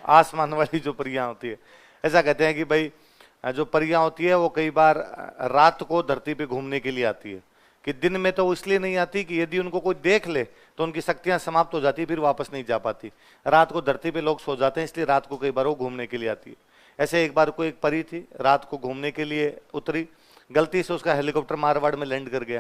S1: आसमान वाली जो परियां होती है। ऐसा कहते हैं कि भाई जो परियां होती है वो कई बार रात को धरती पे घूमने के लिए आती है, कि दिन में तो वो इसलिए नहीं आती कि यदि उनको कोई देख ले तो उनकी शक्तियां समाप्त हो जाती, फिर वापस नहीं जा पाती। रात को धरती पे लोग सो जाते हैं, इसलिए रात को कई बार वो घूमने के लिए आती है। ऐसे एक बार कोई एक परी थी, रात को घूमने के लिए उतरी, गलती से उसका हेलीकॉप्टर मारवाड़ में लैंड कर गया।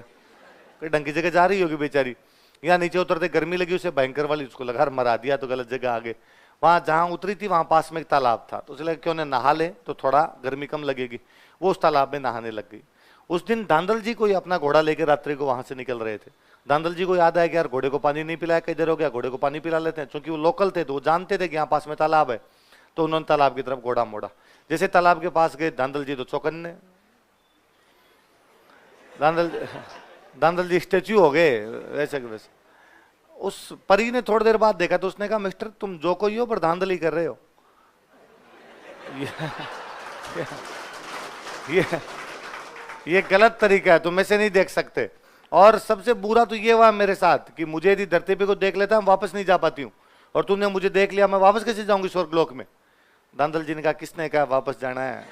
S1: कोई ढंग की जगह जा रही होगी बेचारी, यहाँ नीचे उतरते गर्मी लगी उसे भयंकर वाली, उसको लगा मरा दिया तो गलत जगह आ गए। वहां जहां उतरी थी वहां पास में एक तालाब था, तो उसे लगा क्यों ना नहा ले तो थोड़ा गर्मी कम लगेगी। वो उस तालाब में नहाने लग गई। उस दिन दांदल जी कोई अपना घोड़ा लेकर रात्रि को वहां से निकल रहे थे। दांदल जी को याद आया कि यार घोड़े को पानी नहीं पिलाया, कई देर हो गया, घोड़े को पानी पिला लेते हैं। चूंकि वो लोकल थे तो वो जानते थे कि यहाँ पास में तालाब है, तो उन्होंने तालाब की तरफ घोड़ा मोड़ा। जैसे तालाब के पास गए दांदल जी तो चौकन्ने, दांदल जी स्टेच्यू हो गए वैसे के वैसे। उस परी ने थोड़ी देर बाद देखा तो उसने कहा मिस्टर तुम जो कोई हो पर धांधली कर रहे हो। ये ये गलत तरीका है, तुम ऐसे नहीं देख सकते। और सबसे बुरा तो ये हुआ मेरे साथ कि मुझे यदि धरती पे को देख लेता मैं वापस नहीं जा पाती हूँ, और तुमने मुझे देख लिया, मैं वापस कैसे जाऊंगी स्वर्गलोक में? दांदल जी ने कहा किसने कहा वापस जाना है?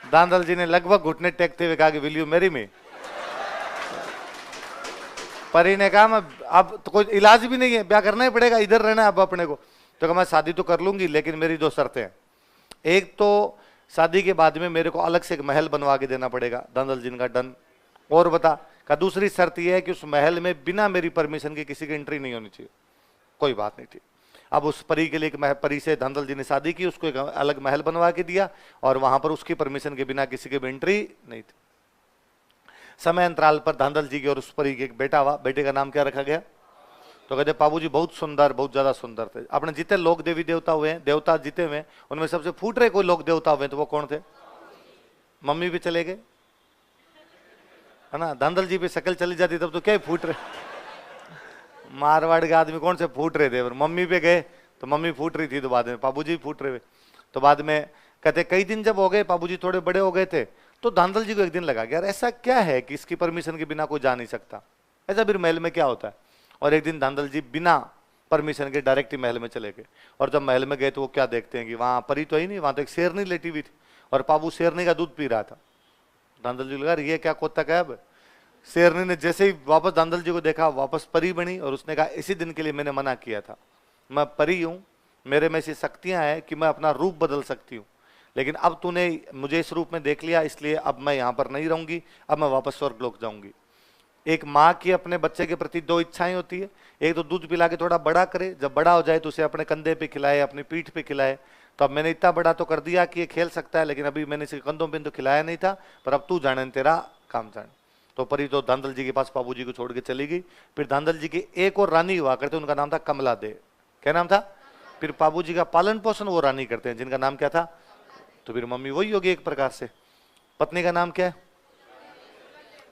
S1: दांदल जी ने लगभग घुटने टेकते हुए कहा कि विल यू मैरी मी? परी ने कहा मैं अब तो कोई इलाज भी नहीं है, ब्याह करना ही पड़ेगा, इधर रहना है अब अपने को। तो कहा मैं शादी तो कर लूंगी लेकिन मेरी दो शर्तें हैं। एक तो शादी के बाद में मेरे को अलग से एक महल बनवा के देना पड़ेगा। दांदल जी ने कहा डन। और बता? का दूसरी शर्त यह है कि उस महल में बिना मेरी परमिशन के किसी की एंट्री नहीं होनी चाहिए। कोई बात नहीं थी। अब उस परी के लिए एक परी से दांदल जी ने शादी की, उसको एक अलग महल बनवा के दिया और वहां पर उसकी परमिशन के बिना किसी की भी एंट्री नहीं थी। समय अंतराल पर दांदल जी के और उस परी के एक बेटा हुआ। बेटे का नाम क्या रखा गया? तो कहते पाबूजी बहुत सुंदर, बहुत ज्यादा सुंदर थे। अपने जितने लोग देवी देवता हुए हैं, देवता जीते हुए, उनमें सबसे फूट रहे कोई लोग देवता हुए तो वो कौन थे? मम्मी भी चले गए है ना। दांदल जी पे शक्ल चली जाती तब तो क्या ही फूट रहे। मारवाड़ के आदमी कौन से फूट रहे थे, मम्मी पे गए तो मम्मी फूट रही थी, तो बाद में पाबूजी फूट रहे। तो बाद में कहते कई दिन जब हो गए, पाबूजी थोड़े बड़े हो गए थे, तो दांदल जी को एक दिन लगा यार ऐसा क्या है कि इसकी परमिशन के बिना कोई जा नहीं सकता, ऐसा फिर महल में क्या होता है। और एक दिन दांदल जी बिना परमिशन के डायरेक्ट ही महल में चले गए। और जब महल में गए तो वो क्या देखते हैं कि वहां परी तो ही नहीं, वहां तो एक शेरनी लेटी हुई थी और पाबू शेरनी का दूध पी रहा था। दांदल जी लगा ये क्या कोत्तक है। अब शेरनी ने जैसे ही वापस दांदल जी को देखा, वापस परी बनी और उसने कहा इसी दिन के लिए मैंने मना किया था, मैं परी हूं, मेरे में ऐसी शक्तियां हैं कि मैं अपना रूप बदल सकती हूँ, लेकिन अब तूने मुझे इस रूप में देख लिया इसलिए अब मैं यहाँ पर नहीं रहूंगी, अब मैं वापस स्वर्गलोक जाऊंगी। एक माँ की अपने बच्चे के प्रति दो इच्छाएं होती है, एक तो दूध पिला के थोड़ा बड़ा करे, जब बड़ा हो जाए तो उसे अपने कंधे पे खिलाए, अपनी पीठ पे खिलाए। तो अब मैंने इतना बड़ा तो कर दिया कि ये खेल सकता है, लेकिन अभी मैंने इसे कंधों पे तो खिलाया नहीं था, पर अब तू जाने तेरा काम जाने। तो परी तो दांदल जी के पास बाबू जी को छोड़ के चली गई। फिर दांदल जी की एक और रानी हुआ करते, उनका नाम था कमला दे। क्या नाम था? फिर बाबूजी का पालन पोषण वो रानी करते हैं जिनका नाम क्या था? तो फिर मम्मी वही होगी एक प्रकार से। पत्नी का नाम क्या है?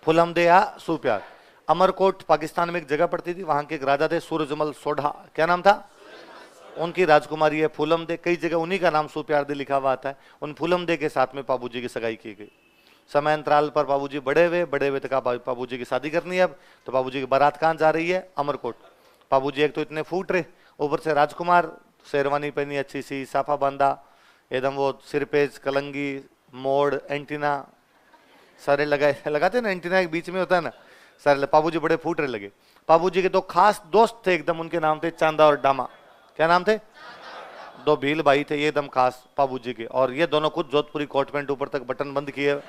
S1: फुलमदे या सुप्याग। अमरकोट पाकिस्तान में एक जगह पड़ती थी, वहां के एक राजा थे सूरजमल सोढ़ा, क्या नाम था? उनकी राजकुमारी है फूलमदे। कई जगह उन्हीं का नाम सुप्यारदे लिखा हुआ आता है। उन फूलमदे के साथ में बाबूजी की सगाई की गई। समय अंतराल पर बाबूजी बड़े हुए तो कहा बाबूजी की शादी करनी है अब। तो बाबूजी की बारात कहाँ जा रही है? अमरकोट। बाबूजी एक तो इतने फूट रहे, ऊपर से राजकुमार, शेरवानी पहनी अच्छी सी, साफा बांधा एकदम, वो सिरपेज, कलंगी, मोड़, एंटीना सारे लगाते ना, एंटीना के बीच में होता है ना, सारे। बाबूजी बड़े फूट रहे लगे। बाबूजी के दो खास दोस्त थे एकदम, उनके नाम थे चांदा और डामा। क्या नाम थे? दो भील भाई थे ये एकदम खास बाबूजी के, और ये दोनों खुद जोधपुरी कोट पैंट ऊपर तक बटन बंद किए।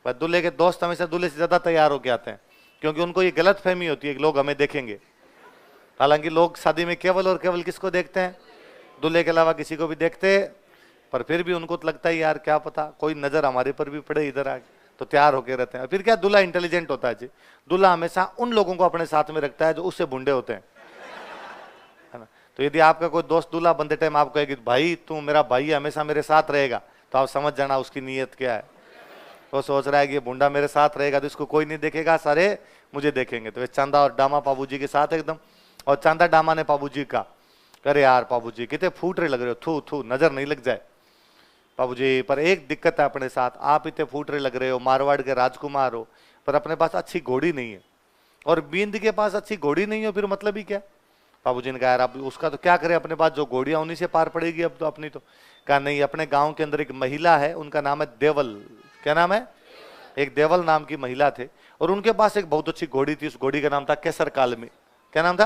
S1: दूल्हे के दोस्त हमेशा दूल्हे से ज्यादा तैयार होके आते हैं, क्योंकि उनको ये गलत फहमी होती है कि लोग हमें देखेंगे। हालांकि लोग शादी में केवल और केवल किसको देखते हैं? दूल्हे के अलावा किसी को भी देखते, पर फिर भी उनको तो लगता है यार क्या पता कोई नजर हमारे पर भी पड़े इधर आके, तो तैयार होके रहते हैं। फिर क्या, दूल्हा इंटेलिजेंट होता है जी। दूल्हा हमेशा उन लोगों को अपने साथ में रखता है जो उससे बुंडे होते हैं, है ना। तो यदि आपका कोई दोस्त दूल्हा बनते टाइम आपको कहेगी भाई तू मेरा भाई हमेशा मेरे साथ रहेगा, तो आप समझ जाना उसकी नीयत क्या है। वो सोच रहा है कि ये बुंडा मेरे साथ रहेगा तो इसको कोई नहीं देखेगा, सारे मुझे देखेंगे। तो वे चांदा और डामा बाबूजी के साथ एकदम, और चांदा डामा ने बाबूजी का, अरे यार बाबूजी कितने फूट रहे लग रहे हो, थू थू नजर नहीं लग जाए। बाबूजी पर एक दिक्कत है अपने साथ, आप इतने फूट रहे लग रहे हो, मारवाड़ के राजकुमार हो, पर अपने पास अच्छी घोड़ी नहीं है, और बींद के पास अच्छी घोड़ी नहीं हो, फिर मतलब ही क्या? बाबूजी ने कहा यार अब उसका तो क्या करें, अपने पास जो घोड़ियां उन्हीं से पार पड़ेगी अब तो अपनी तो। कहा नहीं, अपने गांव के अंदर एक महिला है, उनका नाम है देवल। क्या नाम है? एक देवल नाम की महिला थे, और उनके पास एक बहुत अच्छी घोड़ी थी, उस घोड़ी का नाम था केसर कालमी। क्या नाम था?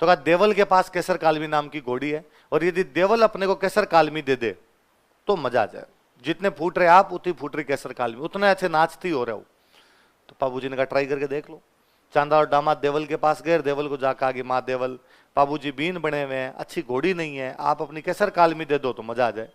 S1: तो कहा देवल के पास केसर कालमी नाम की घोड़ी है, और यदि देवल अपने को केसर कालमी दे दे तो मजा आ जाए। जितने फूट रहे आप उतनी फूट रही केसर कालमी, उतने अच्छे नाचती हो रहे हो। तो बाबूजी ने कहा ट्राई करके देख लो। चांदा और डामा देवल के पास गए, देवल को जाकर आगे, माँ देवल बाबूजी बीन बने हुए हैं, अच्छी घोड़ी नहीं है, आप अपनी केसर कालमी दे दो तो मजा आ जाए।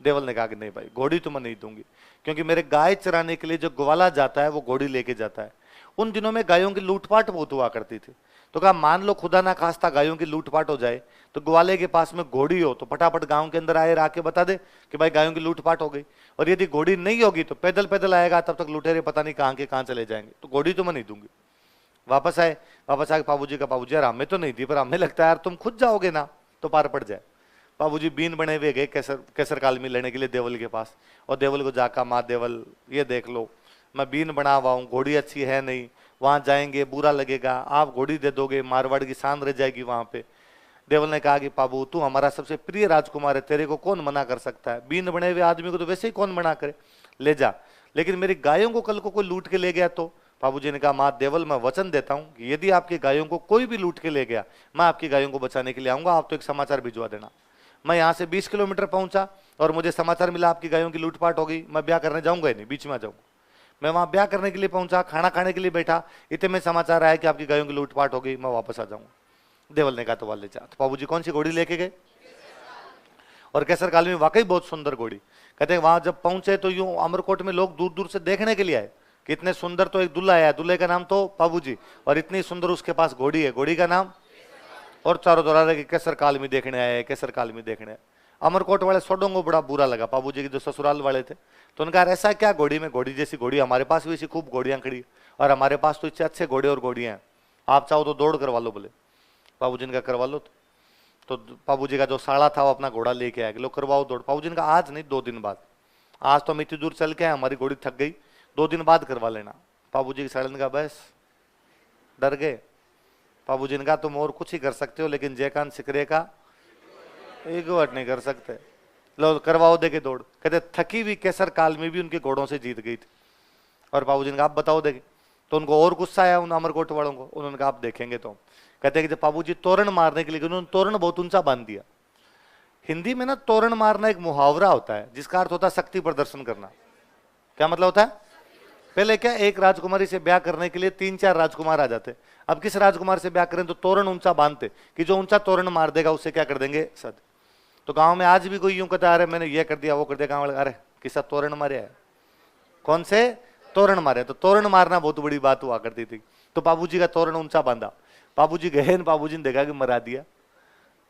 S1: देवल ने कहा कि नहीं भाई घोड़ी तो मैं नहीं दूंगी, क्योंकि मेरे गाय चराने के लिए जो ग्वाला जाता है वो घोड़ी लेके जाता है। उन दिनों में गायों की लूटपाट बहुत हुआ करती थी। तो कहा मान लो खुदा ना खास्ता गायों की लूटपाट हो जाए, तो ग्वाले के पास में घोड़ी हो तो फटाफट गांव के अंदर आए, आके बता दे कि भाई गायों की लूटपाट हो गई। और यदि घोड़ी नहीं होगी तो पैदल पैदल आएगा, तब तक लुटेरे पता नहीं कहाँ के कहाँ चले जाएंगे। तो घोड़ी तो मैं नहीं दूंगी। वापस आए, वापस आके बाबूजी का, बाबूजी यार हमें तो नहीं दी, पर हमें लगता है यार तुम खुद जाओगे ना तो पार पड़ जाए। बाबूजी बीन बने हुए गए केसर कालमी लेने के लिए देवल के पास, और देवल को जाका, माँ देवल ये देख लो मैं बीन बना हुआ हूँ, घोड़ी अच्छी है नहीं, वहां जाएंगे बुरा लगेगा, आप घोड़ी दे दोगे मारवाड़ की शान रह जाएगी वहां पे। देवल ने कहा कि बाबू तू हमारा सबसे प्रिय राजकुमार है, तेरे को कौन मना कर सकता है, बीन बने हुए आदमी को तो वैसे ही कौन मना करे, ले जा। लेकिन मेरी गायों को कल को कोई लूट के ले गया तो? बाबूजी ने कहा माँ देवल मैं वचन देता हूँ कि यदि आपकी गायों को कोई भी लूट के ले गया, मैं आपकी गायों को बचाने के लिए आऊंगा, आप तो एक समाचार भिजवा देना। मैं यहाँ से 20 किलोमीटर पहुंचा और मुझे समाचार मिला आपकी गायों की लूटपाट हो गई, मैं ब्याह करने जाऊंगा ही नहीं, बीच में आ जाऊंगा। मैं वहां ब्याह करने के लिए पहुंचा, खाना खाने के लिए बैठा, इतने में समाचार आया कि आपकी गायों की लूटपाट हो गई, मैं वापस आ जाऊंगा। देवल ने कहा तो वाले जा। तो बाबूजी कौन सी घोड़ी लेके गए? और केसर कालमी वाकई बहुत सुंदर घोड़ी। कहते हैं वहां जब पहुंचे तो यूं अमरकोट में लोग दूर दूर से देखने के लिए आए कि इतने सुंदर तो एक दूल्हा आया, दूल्हे का नाम तो बाबूजी, और इतनी सुंदर उसके पास घोड़ी है, घोड़ी का नाम, और चारों दोहरा रहे कि केसर कालमी देखने आए, केसर कालमी देखने आए। अमरकोट वाले सोडों को बड़ा बुरा लगा, बाबूजी के जो ससुराल वाले थे, तो उनका ऐसा क्या घोड़ी में, घोड़ी जैसी घोड़ी हमारे पास भी ऐसी खूब घोड़ियां खड़ी, और हमारे पास तो इतने अच्छे घोड़े और घोड़ियां हैं, आप चाहो तो दौड़ करवा लो। बोले बाबूजी ने कहा करवा लो। तो बाबूजी का जो साड़ा था वो अपना घोड़ा लेके आया, लो करवाओ दौड़। बाबूजी ने कहा आज नहीं 2 दिन बाद, आज तो हम इतनी दूर चल के आए, हमारी घोड़ी थक गई, 2 दिन बाद करवा लेना। बाबूजी के साड़े ने कहा बस डर गए। बाबूजी ने कहा तुम और कुछ ही कर सकते हो, लेकिन जयकांत सिकरे का एक वर्ड नहीं कर सकते, लो करवाओ दे के दौड़। कहते थकी हुई केसर कालमी भी उनके घोड़ों से जीत गई थी। और बाबूजी ने कहा आप बताओ देखे। तो उनको और गुस्सा आया उन अमरकोट वालों को, उन्होंने कहा आप देखेंगे। तो कहते हैं कि जब बाबूजी तोरण मारने के लिए, उन्होंने तोरण बहुत ऊंचा बांध दिया। हिंदी में ना तोरण मारना एक मुहावरा होता है जिसका अर्थ होता है शक्ति प्रदर्शन करना। क्या मतलब होता है? पहले क्या, एक राजकुमारी से ब्याह करने के लिए 3-4 राजकुमार आ जाते, अब किस राजकुमार से ब्याह करें तो तोरण ऊंचा बांधते कि जो ऊंचा तोरण मार देगा उससे क्या कर देंगे सद। तो गांव में आज भी कोई यूं कहता अरे मैंने ये कर दिया वो कर दिया, गांव वाले अरे किसा तोरण मारे है, कौन से तोरण मारे। तो तोरण मारना बहुत बड़ी बात हुआ करती थी। तो बाबूजी का तोरण ऊंचा बांधा, बाबूजी गए, बाबूजी ने देखा कि मरा दिया,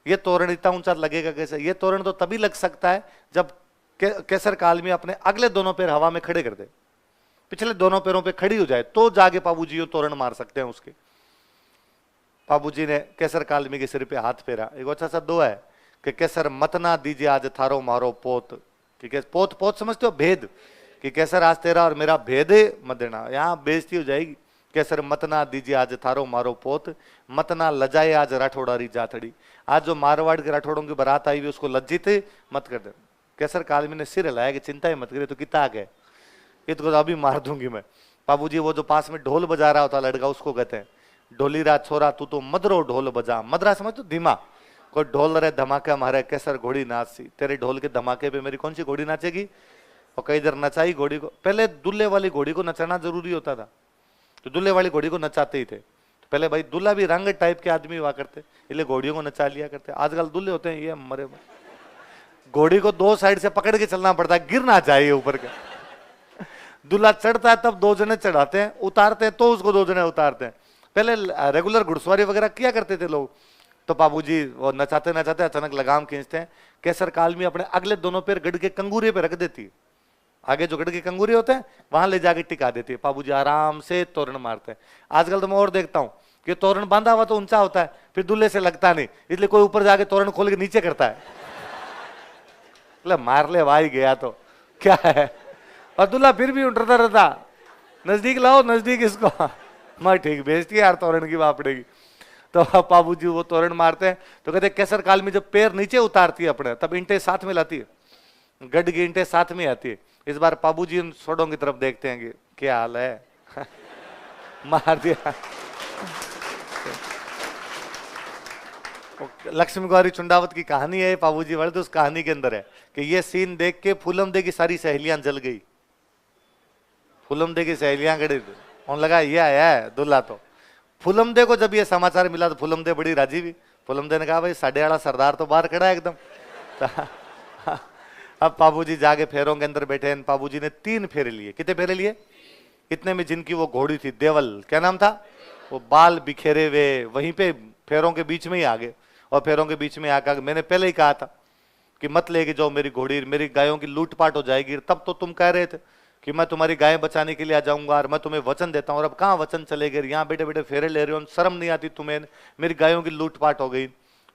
S1: ये तोरण इतना ऊंचा लगेगा कैसे? ये तोरण तो तभी लग सकता है जब केसर काल में अपने अगले दोनों पैर हवा में खड़े कर दे, पिछले दोनों पैरों पे खड़ी हो जाए, तो जाके बाबूजी ये तोरण मार सकते हैं उसके। बाबूजी ने केसर कालमी के सिर पे हाथ फेरा। एक अच्छा सा दो है कि केसर मत ना दीजिए आज थारो मारो पोत, कि पोत पोत समझते हो भेद, कि केसर आज तेरा और मेरा भेद मत देना, यहाँ बेइज्जती हो जाएगी। केसर मत ना दीजिए आज थारो मारो पोत, मत ना लजाए आज राठौड़ारी जाथड़ी। आज जो मारवाड़ के राठौड़ों की बारात आई हुई उसको लज्जित मत कर दे। केसर कालमी ने सिर हिलाया कि चिंता ही मत करे, तो कितना आ गए, ये तो अभी मार दूंगी मैं। बाबूजी वो जो पास में ढोल बजा रहा होता लड़का, उसको कहते हैं ढोलीरा छोरा तू तो मदरो ढोल बजा। मदरा समझ तो धीमा, कोई ढोल रहे धमाका मारे केसर घोड़ी नाचती, तेरे ढोल के धमाके पे मेरी कौन सी घोड़ी नाचेगी। और कई इधर नचाई घोड़ी को, पहले दूल्हे वाली घोड़ी को नचाना जरूरी होता था, तो दूल्हे वाली घोड़ी को नचाते ही थे। तो पहले भाई दूल्हा भी रंग टाइप के आदमी हुआ करते, इसलिए घोड़ियों को नचा लिया करते। आजकल दूल्हे होते हैं ये मरे, घोड़ी को दो साइड से पकड़ के चलना पड़ता है, गिर ना जाए ऊपर के। दूल्हा चढ़ता है तब दो जने चढ़ाते हैं, उतारते हैं तो उसको दो जने उतारते हैं। पहले रेगुलर घुड़सवारी वगैरह किया करते थे लोग। तो बाबूजी वो नचाते नचाते अचानक लगाम खींचते हैं, केसर कालमी अपने अगले दोनों पैर गढ़ के कंगूरे पे रख देती है, आगे जो गढ़ के कंगूरे होते हैं वहां ले जाके टिका देती है। बाबूजी आराम से तोरण मारते हैं। आजकल तो मैं और देखता हूँ कि तोरण बांधा हुआ तो ऊंचा होता है, फिर दूल्हे से लगता नहीं, इसलिए कोई ऊपर जाके तोरण खोल के नीचे करता है, मार ले भाई गया तो क्या है। और दूल्हा फिर भी उठता रहता, नजदीक लाओ नजदीक इसको, मैं ठीक बेचती है यार तोरण की बापड़ेगी। तो बाबूजी वो तोरण मारते हैं, तो कहते केसर काल में जब पैर नीचे उतारती है अपने, तब ईंटें साथ में लाती है, गढ़ की ईंटें साथ में आती है। इस बार बाबूजी उन छोड़ों की तरफ देखते हैं कि क्या हाल है, मार दिया। लक्ष्मी गौरी चुंडावत की कहानी है बाबूजी वाले, तो उस कहानी के अंदर है कि ये सीन देख के फूलमदे की सारी सहेलियां जल गई। फूलमदे की सहेलियां खड़ी थी, उन्होंने लगा ये आया है दूल्हा। तो फूलमदे को जब ये समाचार मिला तो फूलमदे बड़ी राजी हुई। फूलमदे ने कहा भाई साढ़े आड़ा सरदार तो बाहर खड़ा है एकदम। अब बाबूजी जाके फेरों के अंदर बैठे, बाबूजी ने 3 फेरे लिए। कितने फेरे लिए? इतने में जिनकी वो घोड़ी थी देवल, क्या नाम था, वो बाल बिखेरे हुए वहीं पे फेरों के बीच में ही आ गए। और फेरों के बीच में आकर मैंने पहले ही कहा था कि मत लेके जाओ मेरी घोड़ी, मेरी गायों की लूटपाट हो जाएगी। तब तो तुम कह रहे थे कि मैं तुम्हारी गायें बचाने के लिए आ जाऊंगा और मैं तुम्हें वचन देता हूं, और अब कहाँ वचन चले गए, यहाँ बैठे बैठे फेरे ले रहे हो, शर्म नहीं आती तुम्हें, मेरी गायों की लूटपाट हो गई।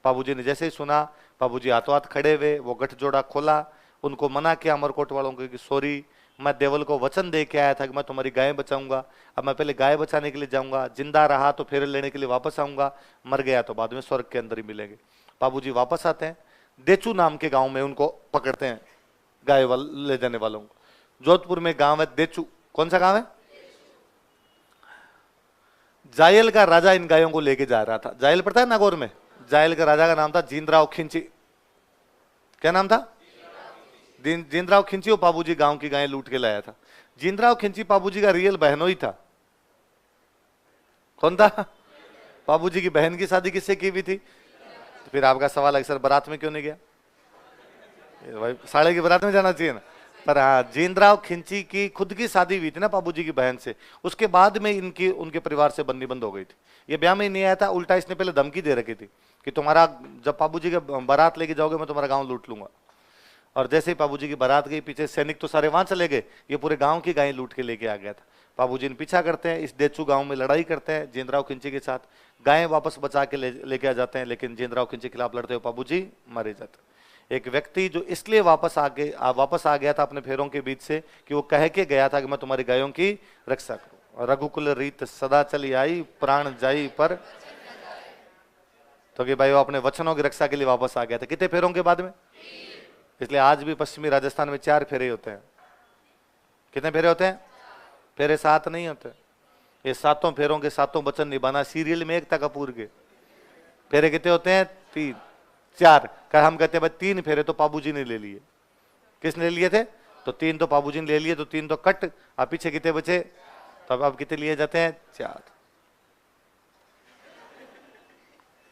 S1: बाबूजी ने जैसे ही सुना, बाबूजी हाथों हाथ खड़े हुए, वो गठजोड़ा खोला, उनको मना किया अमरकोट वालों को कि सॉरी, मैं देवल को वचन दे के आया था कि मैं तुम्हारी गायें बचाऊंगा, अब मैं पहले गाय बचाने के लिए जाऊंगा, जिंदा रहा तो फेरे लेने के लिए वापस आऊंगा, मर गया तो बाद में स्वर्ग के अंदर ही मिलेंगे। बाबूजी वापस आते हैं, देचू नाम के गांव में उनको पकड़ते हैं, गाय ले जाने वालों को। जोधपुर में गांव है देचू, कौन सा गांव है? जायल का राजा इन गायों को लेके जा रहा था। जायल पड़ता है नागौर में? जायल का राजा का नाम था जींद्राव खिंची। क्या नाम था? जींद्राव खिंची। वो बाबूजी गांव की गायें लूट के लाया था। जींद्राव खिंची बाबूजी का रियल बहनोई था। कौन था? बाबूजी की बहन की शादी किससे की हुई थी? तो फिर आपका सवाल है सर बारात में क्यों नहीं गया? भाई साले की बारात में जाना चाहिए ना। पर हाँ, जींद्राव खिंची की खुद की शादी हुई थी ना बाबूजी की बहन से, उसके बाद में इनकी उनके परिवार से बननी बंद हो गई थी। ये ब्याह में नहीं आया था, उल्टा इसने पहले धमकी दे रखी थी कि तुम्हारा जब बाबूजी का बारात लेके जाओगे मैं तुम्हारा गांव लूट लूंगा। और जैसे ही बाबूजी की बारात गई, पीछे सैनिक तो सारे वहां चले गए, ये पूरे गांव की गायें लूट के लेके आ गया था। बाबूजी ने पीछा करते हैं, इस देचू गांव में लड़ाई करते हैं जींद्राव खिंची के साथ, गायें वापस बचा के लेके आ जाते हैं, लेकिन जींद्राव खिंची के खिलाफ लड़ते हुए बाबूजी मारे जाते। एक व्यक्ति जो इसलिए वापस आ गया था अपने फेरों के बीच से कि वो कह के गया था कि मैं तुम्हारी गायों की रक्षा करूं। रघुकुल रीत सदा चली आई, प्राण जाई पर, तो कि भाई वो अपने वचनों की रक्षा के लिए वापस आ गया था। कितने फेरों के बाद में? इसलिए आज भी पश्चिमी राजस्थान में 4 फेरे होते हैं। कितने फेरे होते हैं? फेरे 7 नहीं होते। ये 7 फेरों के 7 वचन निभाना। सीरियल में एकता कपूर के फेरे कितने होते हैं? 3 4। कर हम कहते हैं भाई 3 फेरे तो बाबूजी ने ले लिए। किसने ले लिए थे? तो 3 तो बाबूजी ने ले लिए, तो 3 तो कट। अब पीछे कितने बचे? तो अब कितने लिए जाते हैं? 4।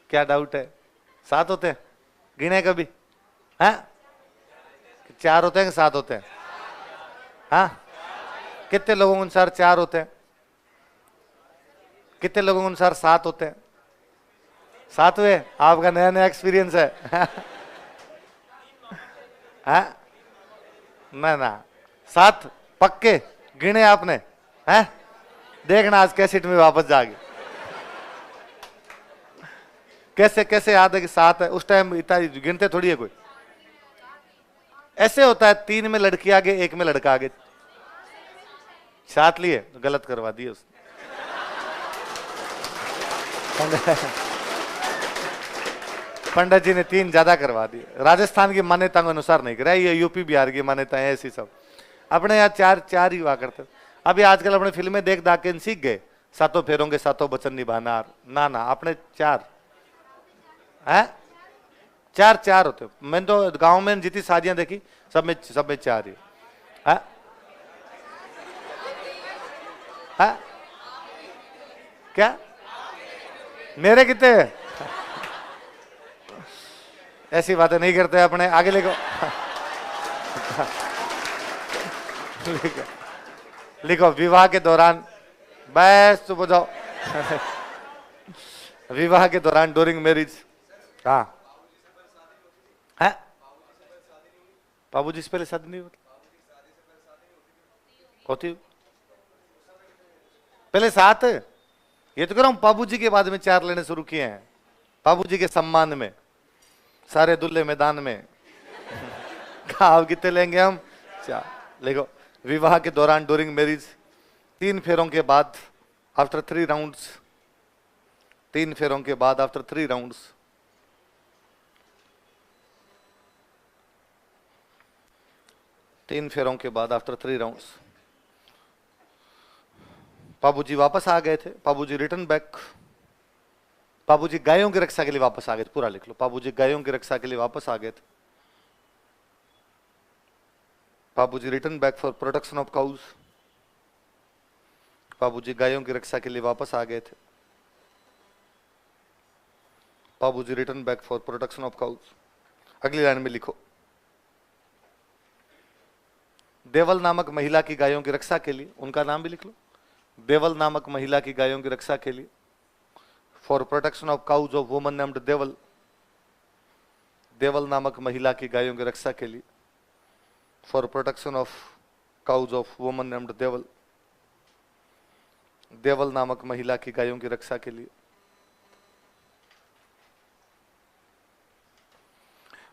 S1: क्या डाउट है? 7 होते हैं? गिने कभी? हाँ, 4 होते हैं कि 7 होते हैं? हाँ, कितने लोगों के अनुसार 4 होते हैं? कितने लोगों के अनुसार 7 होते हैं? 7वें, आपका नया नया एक्सपीरियंस है। हाँ? ना 7 पक्के गिने आपने हैं? देखना आज कैसेट में वापस जाके कैसे कैसे याद है कि 7 है। उस टाइम इतना गिनते थोड़ी है कोई। ऐसे होता है 3 में लड़की आगे 1 में लड़का आगे। 7 लिए तो गलत करवा दिए उसने। पंडित जी ने 3 ज्यादा करवा दिए। राजस्थान की मान्यता के अनुसार नहीं करा, ये यूपी बिहार की मान्यताएं ऐसी सब। अपने यहाँ 4 ही हुआ करते। अभी आजकल अपने फिल्में देख दाख के सीख गए, 7 फेरों के 7 वचन निभाना। ना अपने 4 है, 4 होते। मैंने तो गांव में जितनी शादियां देखी सब में 4 ही है। क्या मेरे कितने? ऐसी बातें नहीं करते अपने। आगे लिखो। लिखो विवाह के दौरान, बस तो बुझाओ। विवाह के दौरान ड्यूरिंग मैरिज। हाँ है, बाबूजी से पहले शादी नहीं होती। पहले 7, ये तो कह रहा हूं बाबूजी के बाद में 4 लेने शुरू किए हैं, बाबूजी के सम्मान में, सारे दुल्ले मैदान में। कहा कितने लेंगे हम? 4। देखो विवाह के दौरान ड्यूरिंग मैरिज, 3 फेरों के बाद आफ्टर 3 राउंड्स, 3 फेरों के बाद आफ्टर 3 राउंड्स, 3 फेरों के बाद आफ्टर 3 राउंड्स बाबूजी वापस आ गए थे। बाबूजी रिटर्न बैक। बाबूजी गायों की रक्षा के लिए वापस आ गए थे। पूरा लिख लो, बाबूजी गायों की रक्षा के लिए वापस आ गए थे। बाबूजी return back for protection of cause. बाबूजी गायों की रक्षा के लिए वापस आ गए थे। बाबूजी return back for protection of cause. अगली लाइन में लिखो, देवल नामक महिला की गायों की रक्षा के लिए, उनका नाम भी लिख लो। देवल नामक महिला की गायों की रक्षा के लिए, for protection of cows of woman named Deval. Deval नामक महिला की गायों की रक्षा के लिए, for protection of cows of woman named Deval. Deval नामक महिला की गायों की रक्षा के लिए।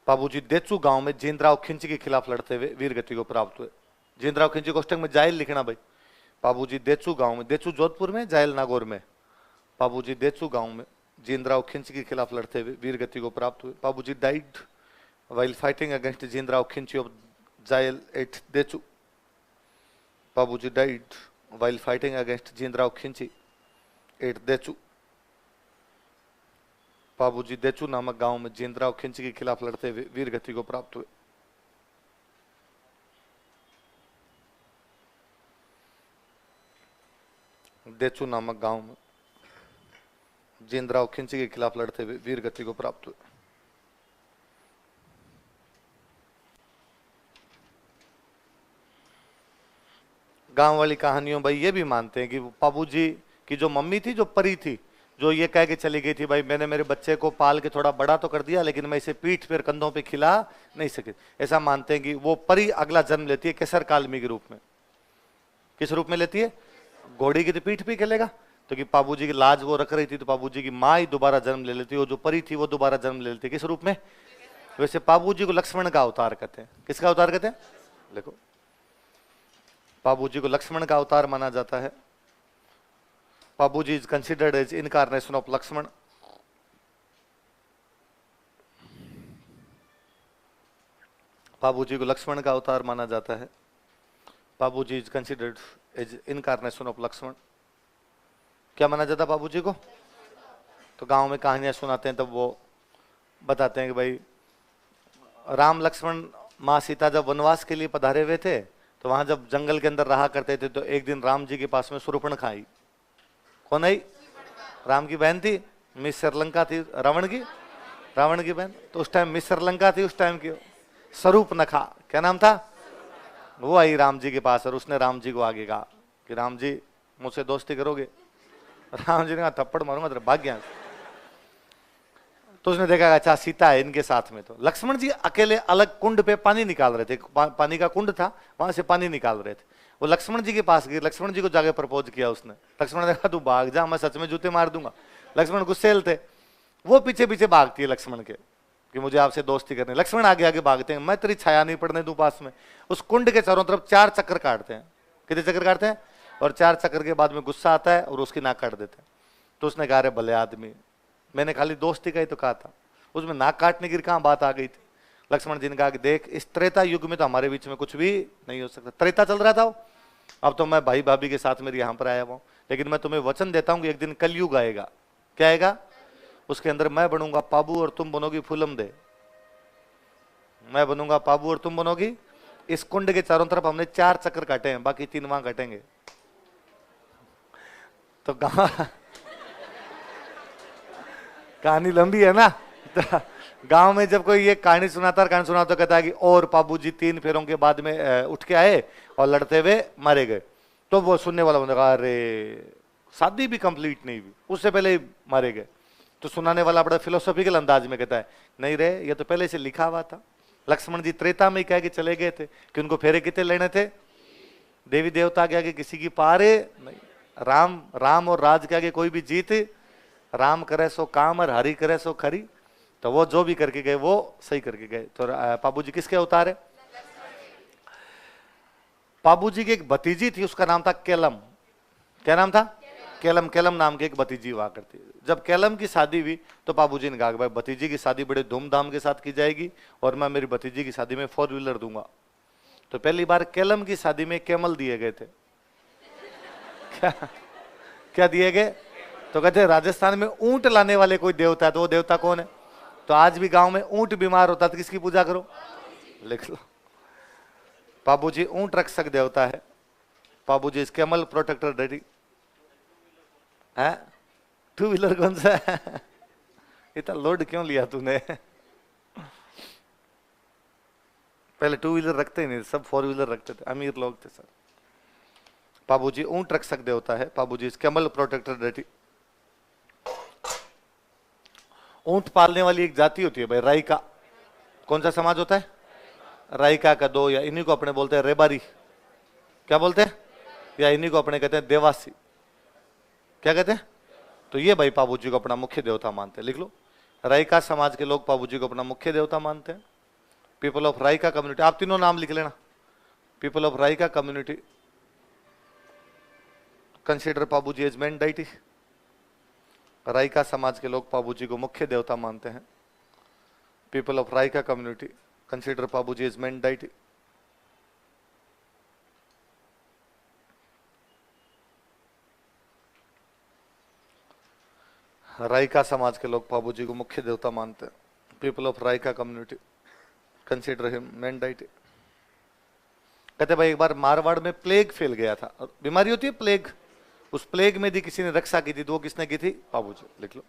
S1: बाबूजी देचू गांव में जींद्राव खिंची के खिलाफ लड़ते हुए वीर गति को प्राप्त हुए। जींद्राव खिंची कोष्टक में जायल लिखना भाई। बाबूजी देचू गांव में, देचू जोधपुर में, जायल नागौर में। बाबूजी देचू गांव में जींद्राव खिंची के खिलाफ लड़ते हुए वीर गति को प्राप्त हुए। बाबूजी डाइड while fighting against जींद्राव खिंची of जायल एट देचू। बाबूजी डाइड while fighting against जींद्राव खिंची एट देचू। बाबूजी देचू नामक गांव में जींद्राव खिंची के खिलाफ लड़ते हुए वीर गति को प्राप्त हुए। देचू नामक गांव में जींद्राव खिंची के खिलाफ लड़ते हुए वीर गति को प्राप्त हुए। गांव वाली कहानियों भाई ये भी मानते हैं कि बाबूजी की जो मम्मी थी, जो परी थी, जो ये कह के चली गई थी भाई मैंने मेरे बच्चे को पाल के थोड़ा बड़ा तो कर दिया लेकिन मैं इसे पीठ पर कंधों पे खिला नहीं सकी। ऐसा मानते हैं कि वो परी अगला जन्म लेती है केसर कालमी के रूप में। किस रूप में लेती है? घोड़ी की तो पीठ पे खेलेगा, तो कि बाबूजी की लाज वो रख रही थी तो बाबूजी की माँ ही दोबारा जन्म ले लेती है। वो जो परी थी वो दोबारा जन्म ले लेती है। किस रूप में? वैसे बाबूजी को लक्ष्मण का अवतार कहते हैं। किसका अवतार कहते हैं? देखो बाबूजी को लक्ष्मण का अवतार माना जाता है। Babuji is considered as incarnation of Lakshman. Babuji को लक्ष्मण का अवतार माना जाता है। Babuji is considered as incarnation of Lakshman. क्या माना जाता बाबूजी को? तो गांव में कहानियां सुनाते हैं तब वो बताते हैं कि भाई राम लक्ष्मण माँ सीता जब वनवास के लिए पधारे हुए थे तो वहां जब जंगल के अंदर रहा करते थे तो एक दिन राम जी के पास में शूर्पणखा आई। कौन आई? राम की बहन थी, मिस श्रीलंका थी रावण की, रावण की बहन। तो उस टाइम मिस श्रीलंका थी उस टाइम की, स्वरूपनखा। क्या नाम था? वो आई राम जी के पास और उसने राम जी को आगे कहा कि राम जी मुझसे दोस्ती करोगे? राम जी ने कहा थप्पड़ मारूंगा तेरे, भाग गया। तो उसने देखा अच्छा सीता है इनके साथ में। तो लक्ष्मण जी अकेले अलग कुंड पे पानी निकाल रहे थे, पानी का कुंड था, वहां से पानी निकाल रहे थे। वो लक्ष्मण जी के पास गए, लक्ष्मण जी को जाके प्रपोज किया उसने। लक्ष्मण ने कहा तू भाग जा, मैं सच में जूते मार दूंगा। लक्ष्मण गुस्सेल थे, वो पीछे पीछे भागती है लक्ष्मण के कि मुझे आपसे दोस्ती करनी। लक्ष्मण आगे आगे भागते हैं, मैं तेरी छाया नहीं पड़ने दूं पास में। उस कुंड के चारों तरफ 4 चक्कर काटते हैं। कितने चक्कर काटते हैं? और 4 चक्कर के बाद में गुस्सा आता है और उसकी नाक काट देते हैं। तो उसने कहा अरे भले आदमी, मैंने खाली दोस्ती का ही तो कहा था, उसमें नाक काटने की कहां बात आ गई थी। लक्ष्मण जी ने कहा कि देख इस त्रेता युग में तो हमारे बीच में कुछ भी नहीं हो सकता। त्रेता चल रहा था वो, अब तो मैं भाई भाभी के साथ मेरे यहां पर आया हुआ, लेकिन मैं तुम्हें वचन देता हूं कि एक दिन कलयुग आएगा। क्या आएगा? उसके अंदर मैं बनूंगा पाबू और तुम बनोगी फूलम दे। मैं बनूंगा पाबू और तुम बनोगी। इस कुंड के चारों तरफ हमने 4 चक्कर काटे हैं, बाकी 3 वहां काटेंगे। तो कहानी लंबी है ना। गांव में जब कोई ये कहानी सुनाता तो कहता है कि और पाबू जी 3 फेरों के बाद में उठ के आए और लड़ते हुए मारे गए। तो वो सुनने वाला बंदा कहा अरे शादी भी कंप्लीट नहीं हुई, उससे पहले ही मारे गए। तो सुनाने वाला बड़ा फिलोसॉफिकल अंदाज में कहता है नहीं रे, ये तो पहले से लिखा हुआ था। लक्ष्मण जी त्रेता में कह के चले गए थे कि उनको फेरे कितने लेने थे? देवी देवता के आगे किसी की पारे नहीं, राम और राज के आगे कोई भी जीत। राम करे सो काम और हरि करे सो खरी। तो वो जो भी करके गए वो सही करके गए। तो पाबू जी किसके अवतार है? पाबू जी की एक भतीजी थी, उसका नाम था केलम। क्या नाम था? केलम। केलम नाम की एक भतीजी हुआ करती। जब केलम की शादी हुई तो बाबूजी ने कहा भाई भतीजी की शादी बड़े धूमधाम के साथ की जाएगी और मैं मेरी भतीजी की शादी में 4 व्हीलर दूंगा। तो पहली बार केलम की शादी में कैमल दिए गए थे। क्या दिए गए? तो कहते राजस्थान में ऊंट लाने वाले कोई देवता है, तो वो देवता कौन है? तो आज भी गांव में ऊंट बीमार होता तो किसकी पूजा करो? लिख लो, बाबूजी ऊंट रक्षक देवता है। बाबूजी इस कैमल प्रोटेक्टर डैडी है। 2 व्हीलर कौन सा है? इतना लोड क्यों लिया तूने? पहले 2 व्हीलर रखते ही नहीं, सब 4 व्हीलर रखते थे, अमीर लोग थे सर। बाबूजी ऊंट रक्षक देवता है। बाबूजी इस कैमल प्रोटेक्टर डैडी। ऊंट पालने वाली एक जाति होती है भाई, राइका। कौन सा समाज होता है? राइका का 2, या इन्हीं को अपने बोलते हैं रेबारी। क्या बोलते हैं? या इन्हीं को अपने कहते हैं देवासी। क्या कहते हैं? तो ये भाई पाबूजी को अपना मुख्य देवता मानते हैं। लिख लो, राइका समाज के लोग पाबूजी को अपना मुख्य देवता मानते हैं। पीपल ऑफ राइका कम्युनिटी, आप तीनों नाम लिख लेना। People of Raika community consider Pabuji as main deity. Raika समाज के लोग पाबूजी को मुख्य देवता मानते हैं। People of Raika community consider Pabuji as main deity. Raika समाज के लोग पाबूजी को मुख्य देवता मानते हैं। People of Raika community consider him main deity. कहते भाई एक बार मारवाड़ में प्लेग फैल गया था, बीमारी होती है प्लेग। उस प्लेग में भी किसी ने रक्षा की थी, तो वो किसने की थी? पाबूजी। लिख लो,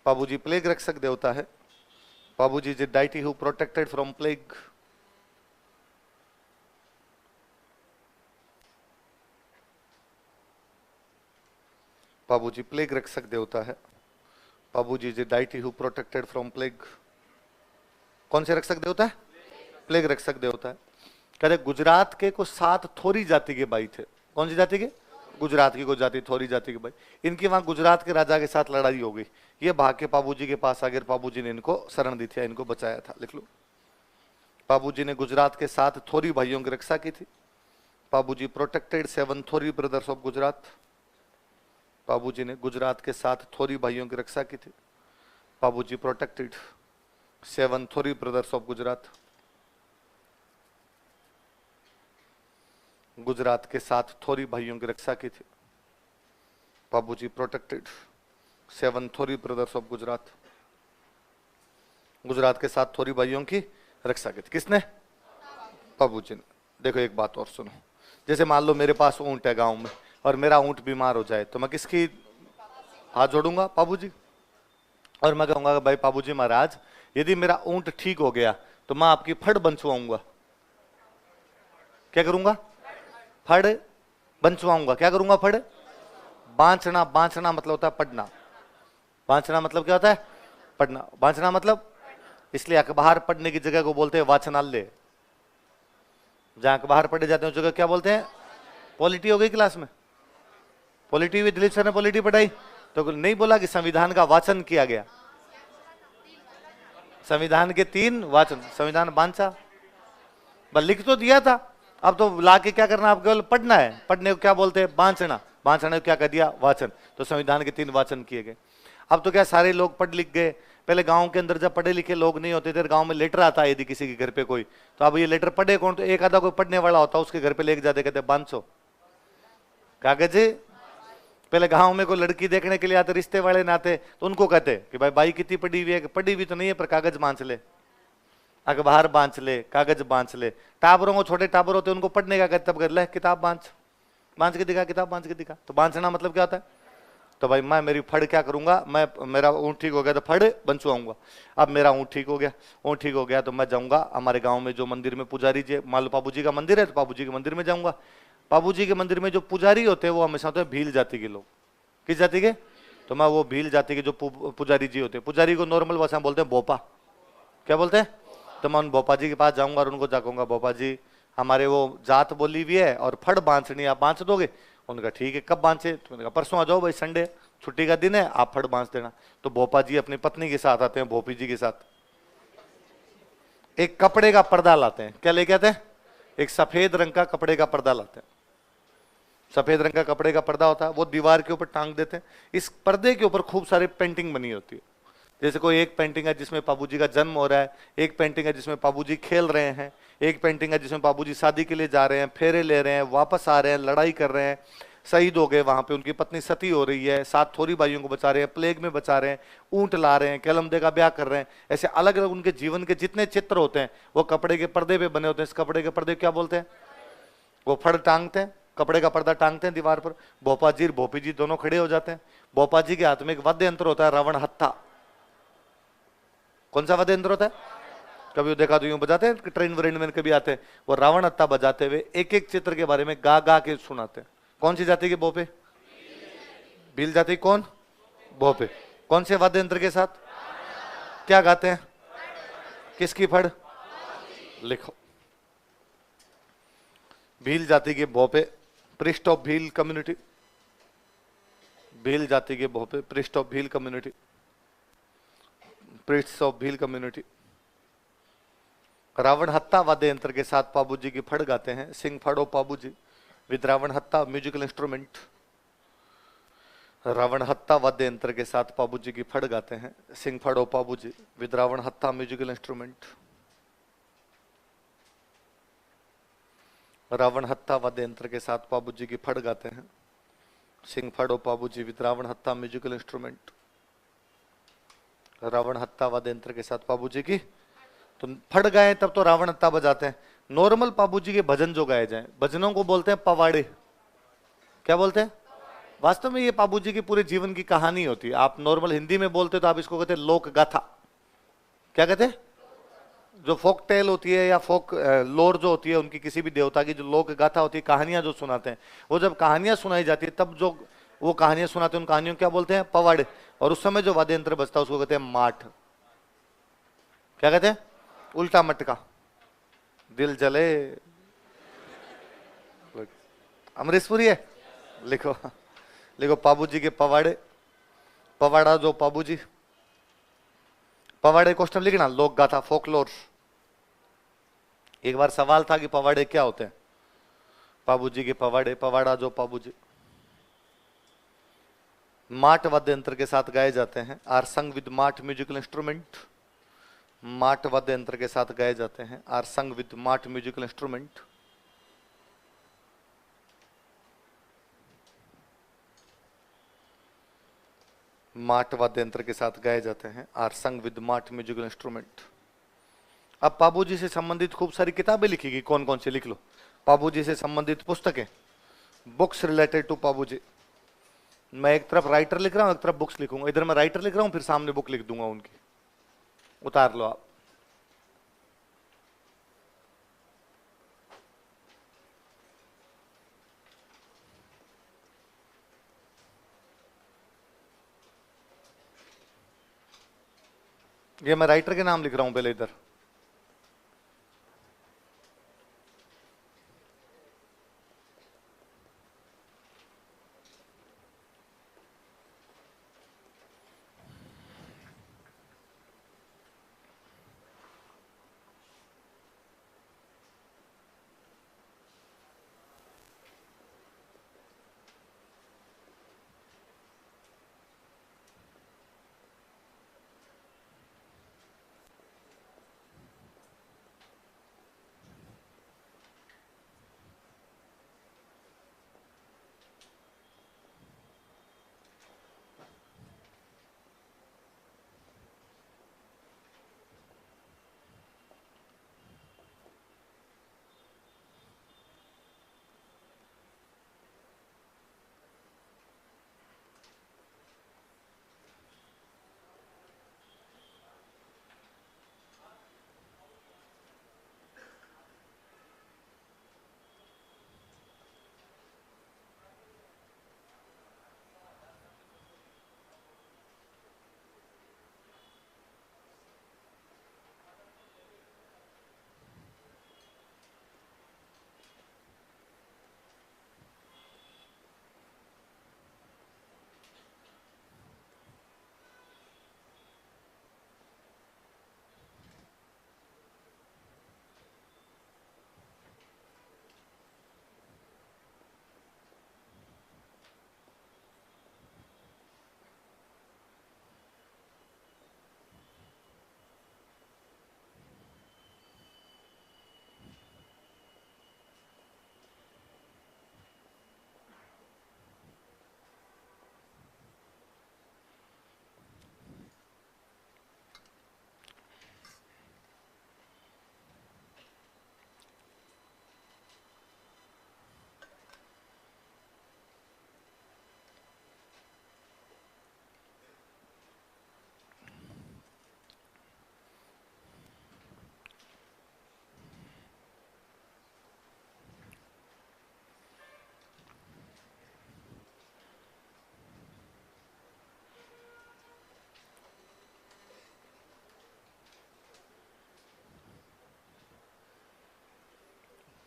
S1: पाबूजी प्लेग रक्षक देवता है। Pabuji is deity who protected from plague. Pabuji plague रक्षक देवता है। Pabuji is deity who protected from plague. कौन से रक्षक देवता है? प्लेग रक्षक देवता है। कहते गुजरात के को 7 थोरी जाति के भाई थे। कौन सी जाति के? गुजरात की को जाति, थोरी जाति के भाई। इनकी वहां गुजरात के राजा के साथ लड़ाई हो गई। ये भाग के पाबूजी के पास आ गए, पाबूजी ने इनको शरण दी थी, इनको बचाया था। लिख लो, पाबूजी ने गुजरात के 7 थोरी भाइयों की रक्षा की थी। पाबूजी प्रोटेक्टेड 7 थोरी ब्रदर्स ऑफ गुजरात। पाबूजी ने गुजरात के 7 थोरी भाइयों की रक्षा की थी। पाबूजी प्रोटेक्टेड 7 थोरी ब्रदर्स ऑफ गुजरात। गुजरात के 7 थोरी भाइयों की रक्षा की थी। बाबूजी प्रोटेक्टेड 7 थोरी ब्रदर्स ऑफ गुजरात। गुजरात के 7 थोरी भाइयों की रक्षा की थी। किसने? बाबूजी ने। देखो एक बात और सुनो, जैसे मान लो मेरे पास ऊंट है गांव में और मेरा ऊंट बीमार हो जाए, तो मैं किसकी हाथ जोड़ूंगा? बाबूजी। और मैं कहूंगा भाई बाबूजी महाराज, यदि मेरा ऊंट ठीक हो गया तो मैं आपकी फड़ बंचवाऊंगा। क्या करूंगा? फड़ बंचवाऊंगा। क्या करूंगा? फड़ बांचना। बांचना मतलब होता है पढ़ना। बांचना मतलब क्या होता है? पढ़ना। बांचना मतलब, इसलिए अखबार पढ़ने की जगह को बोलते हैं वाचनालय। जहां अखबार पढ़े जाते हैं उस जगह क्या बोलते हैं? पॉलिटी हो गई क्लास में? पॉलिटी हुई, दिलीप सर ने पॉलिटी पढ़ाई, तो नहीं बोला कि संविधान का वाचन किया गया। संविधान के 3 वाचन, संविधान बांचा, बस लिख तो दिया था, अब तो लाके क्या करना, आप केवल पढ़ना है। पढ़ने को क्या बोलते हैं? बांचना। बांचना को क्या कर दिया? वाचन। तो संविधान के 3 वाचन किए गए। अब तो क्या सारे लोग पढ़ लिख गए। पहले गांव के अंदर जब पढ़े लिखे लोग नहीं होते थे, गांव में लेटर आता है यदि किसी के घर पे कोई, तो अब ये लेटर पढ़े कौन? तो एक आधा कोई पढ़ने वाला होता, उसके घर पे लेके जाते, कहते बांचो कागज। पहले गांव में कोई लड़की देखने के लिए आते, रिश्ते वाले नाते, तो उनको कहते कि भाई बाई कितनी पढ़ी हुई है? पढ़ी हुई तो नहीं है पर कागज बांच ले, अखबार बांच ले, कागज बांच ले। टाबरों को, छोटे टाबर होते उनको पढ़ने का कहते, तब कहते ले किताब बांच, बांच के दिखा, किताब बांच के दिखा। तो बांचना मतलब क्या होता है? तो भाई मैं मेरी फड़ क्या करूंगा, मैं मेरा ऊँट ठीक हो गया तो फड़ बंचवाऊंगा। अब मेरा ऊँट ठीक हो गया, ऊँट ठीक हो गया तो मैं जाऊंगा हमारे गांव में जो मंदिर में पुजारी जी, मान लो पापू जी का मंदिर है तो पापू जी के मंदिर में जाऊंगा। पापू जी के मंदिर में जो पुजारी होते हैं वो हमेशा होते हैं भील जाति के लोग। किस जाति के? तो मैं वो भील जाति के जो पुजारी जी होते हैं, पुजारी को नॉर्मल भाषा में बोलते हैं भोपा। क्या बोलते हैं? तो मैं उन भोपा जी के पास जाऊंगा और उनको जाऊंगा, भोपा जी हमारे वो जात बोली हुई है और फड़ बांचनी, आप बांच दोगे? उनका ठीक है, कब बांचे? तो उनका परसों आ जाओ भाई, संडे छुट्टी का दिन है, आप फड़ बांच देना। तो भोपा जी अपनी पत्नी के साथ आते हैं, भोपी जी के साथ एक कपड़े का पर्दा लाते हैं। क्या लेके आते हैं? एक सफेद रंग का कपड़े का पर्दा लाते हैं। सफेद रंग का कपड़े का पर्दा होता है, वो दीवार के ऊपर टांग देते हैं। इस पर्दे के ऊपर खूब सारी पेंटिंग बनी होती है। जैसे कोई एक पेंटिंग है जिसमें पाबूजी का जन्म हो रहा है, एक पेंटिंग है जिसमें पाबूजी खेल रहे हैं, एक पेंटिंग है जिसमें पाबूजी शादी के लिए जा रहे हैं, फेरे ले रहे हैं, वापस आ रहे हैं, लड़ाई कर रहे हैं, शहीद हो गए वहां पे, उनकी पत्नी सती हो रही है, 7 थोरी भाइयों को बचा रहे हैं, प्लेग में बचा रहे हैं, ऊंट ला रहे हैं, केलमदे का ब्याह कर रहे हैं। ऐसे अलग अलग उनके जीवन के जितने चित्र होते हैं वो कपड़े के पर्दे पे बने होते हैं। इस कपड़े के पर्दे क्या बोलते हैं? वो फड़ टांगते हैं, कपड़े का पर्दा टांगते हैं दीवार पर। भोपा जी और भोपी जी दोनों खड़े हो जाते हैं। भोपा जी के हाथ में एक वाद्य यंत्र होता है, रावण हत्था। कौन सा वाद्य यंत्र होता है? कभी वो देखा तो यूं बजाते हैं, ट्रेन व्रेन में कभी आते हैं, वो रावण हत्था बजाते हुए एक एक चित्र के बारे में गा गा के सुनाते हैं। कौन सी जाति के भोपे? भील जाति। कौन? भोपे। कौन से वाद्य यंत्र के साथ? क्या गाते हैं? किसकी फड़? लिखो। भील जाति के भोपे, priest of Bhil community. Bhil जाति के भोपे, priest of Bhil community, priest of Bhil community रावण हत्ता वाद्य यंत्र के साथ पाबूजी की फड़ गाते हैं। सिंह फड़ो पाबूजी विद रावण हत्ता म्यूजिकल इंस्ट्रूमेंट। रावण हत्ता वाद्य यंत्र के साथ पाबूजी की फड़ गाते हैं। सिंह फड़ो पाबूजी विद रावण हत्ता म्यूजिकल इंस्ट्रूमेंट। रावण हत्ता वाद्य यंत्र के साथ पाबूजी की फड़ गाते हैं। सिंह फड़ो पाबूजी विद रावण हत्ता म्यूजिकल इंस्ट्रूमेंट। रावण हत्ता वाद्य यंत्र के साथ पाबूजी की, तो फड़ गाए तब तो रावण हत्ता बजाते हैं। नॉर्मल पाबूजी के भजन जो गाए जाए, भजनों को बोलते हैं पवाड़े। क्या बोलते हैं? वास्तव में ये पाबूजी की पूरे जीवन की कहानी होती है। आप नॉर्मल हिंदी में बोलते तो आप इसको कहते हैं लोक गाथा। क्या कहते हैं? जो फोक टेल होती है या फोक लोर जो होती है उनकी, किसी भी देवता की जो लोक गाथा होती है, कहानियां जो सुनाते हैं, वो जब कहानियां सुनाई जाती है तब जो वो कहानियां सुनाते हैं उन कहानियों क्या बोलते हैं? पवाड़े। और उस समय जो वाद्य यंत्र बजता है उसको कहते हैं माठ। क्या कहते हैं? उल्टा मटका। दिल जले अमरीशपुरी है। लिखो लिखो, पाबूजी के पवाड़े। पवाड़ा जो पाबूजी, पवाड़े क्वेश्चन लिखना, लोक गाथा फोकलोर। एक बार सवाल था कि पवाड़े क्या होते हैं? पाबूजी के पवाड़े, पवाड़ा जो पाबूजी। माट वाद्य यंत्र के साथ गाए जाते हैं। आर संग विद माट म्यूजिकल इंस्ट्रूमेंट। माट वाद्य यंत्र के साथ गाए जाते हैं। आर संग विद माट म्यूजिकल इंस्ट्रूमेंट। माट वाद्य यंत्र के साथ गाए जाते हैं। आर संग विद माट म्यूजिकल इंस्ट्रूमेंट। अब पाबूजी से संबंधित खूब सारी किताबें लिखी गई। कौन कौन सी? लिख लो। पाबूजी से संबंधित पुस्तकें, बुक्स रिलेटेड टू पाबूजी। मैं एक तरफ राइटर लिख रहा हूं, एक तरफ बुक्स लिखूंगा। इधर मैं राइटर लिख रहा हूं, फिर सामने बुक लिख दूंगा उनकी। उतार लो आप। ये मैं राइटर के नाम लिख रहा हूं पहले इधर।